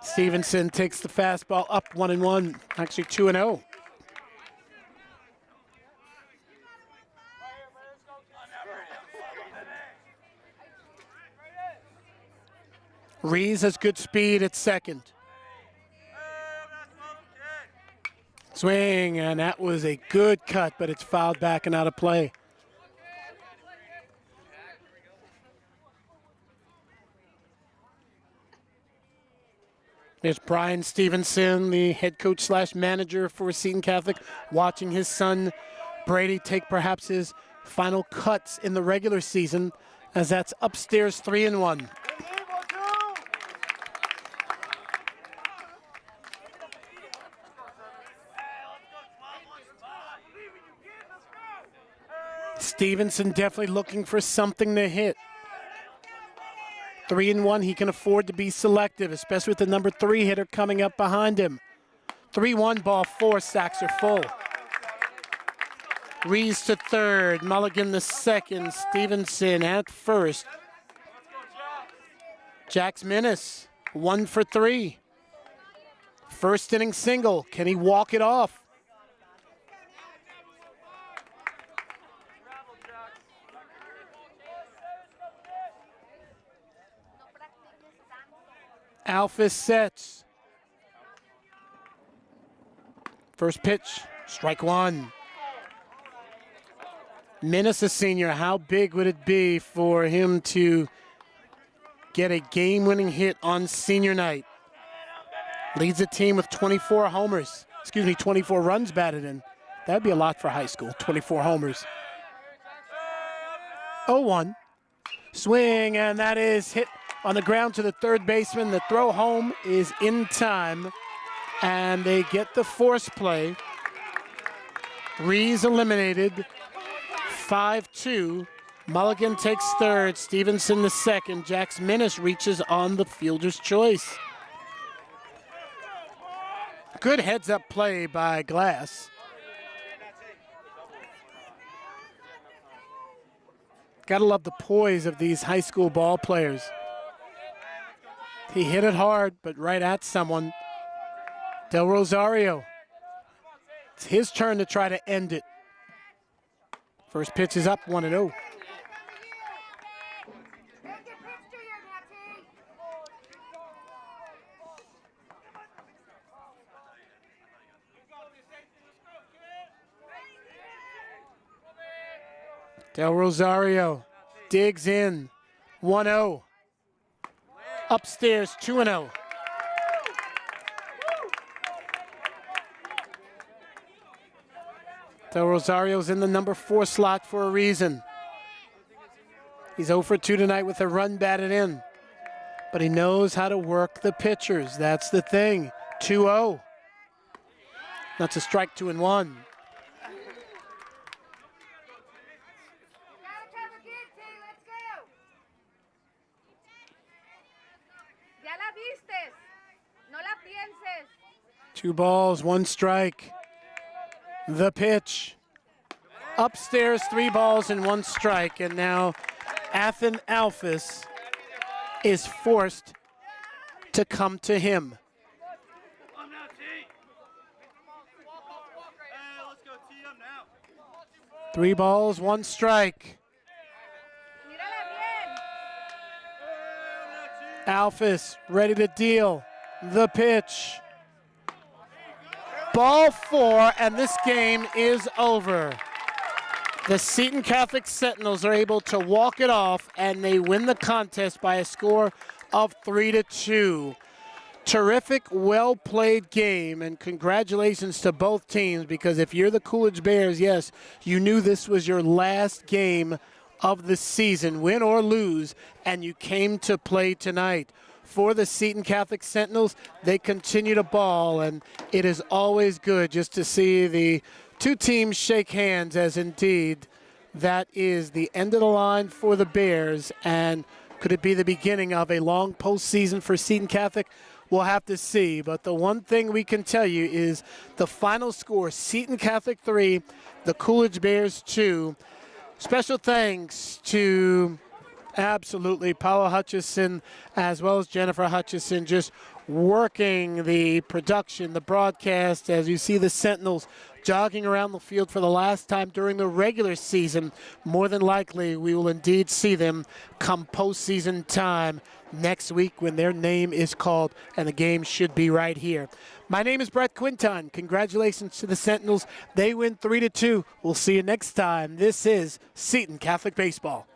Stevenson takes the fastball up 1-1, actually 2-0. Rees has good speed at second. Swing, and that was a good cut, but it's fouled back and out of play. There's Brian Stevenson, the head coach slash manager for Seton Catholic, watching his son Brady take perhaps his final cuts in the regular season, as that's upstairs 3-1. Stevenson definitely looking for something to hit. 3-1, he can afford to be selective, especially with the number 3 hitter coming up behind him. 3-1, ball 4, sacks are full. Rees to third, Mulligan the second, Stevenson at first. Jax Minnis, 1 for 3. First inning single, can he walk it off? Alphys sets. First pitch, strike 1. Minnis, a senior, how big would it be for him to get a game-winning hit on senior night? Leads the team with 24 homers. 24 runs batted in. That'd be a lot for high school, 24 homers. 0-1. Swing, and that is hit on the ground to the third baseman. The throw home is in time, and they get the force play. Rees eliminated, 5-2. Mulligan takes third, Stevenson the second. Jax Minnis reaches on the fielder's choice. Good heads-up play by Glass. Gotta love the poise of these high school ball players. He hit it hard, but right at someone. Del Rosario. It's his turn to try to end it. First pitch is up, 1-0. Del Rosario digs in, 1-0. Upstairs, 2-0. Del Rosario's in the number 4 slot for a reason. He's 0 for 2 tonight with a run batted in. But he knows how to work the pitchers. That's the thing. 2-0. That's a strike, 2-1. Two balls, 1 strike. The pitch. Upstairs, 3 balls and 1 strike. And now Athen Alphys is forced to come to him. 3 balls, 1 strike. Alphys ready to deal. The pitch. Ball 4, and this game is over. The Seton Catholic Sentinels are able to walk it off, and they win the contest by a score of 3-2. Terrific, well-played game, and congratulations to both teams, because if you're the Coolidge Bears, yes, you knew this was your last game of the season, win or lose, and you came to play tonight. For the Seton Catholic Sentinels, they continue to ball, and it is always good just to see the two teams shake hands, as indeed that is the end of the line for the Bears. And could it be the beginning of a long postseason for Seton Catholic? We'll have to see. But the one thing we can tell you is the final score, Seton Catholic 3, the Coolidge Bears 2. Special thanks to absolutely Paula Hutchison as well as Jennifer Hutchison, just working the production, the broadcast, as you see the Sentinels jogging around the field for the last time during the regular season. More than likely, we will indeed see them come postseason time next week when their name is called, and the game should be right here. My name is Brett Quinton. Congratulations to the Sentinels. They win 3-2. We'll see you next time. This is Seton Catholic Baseball.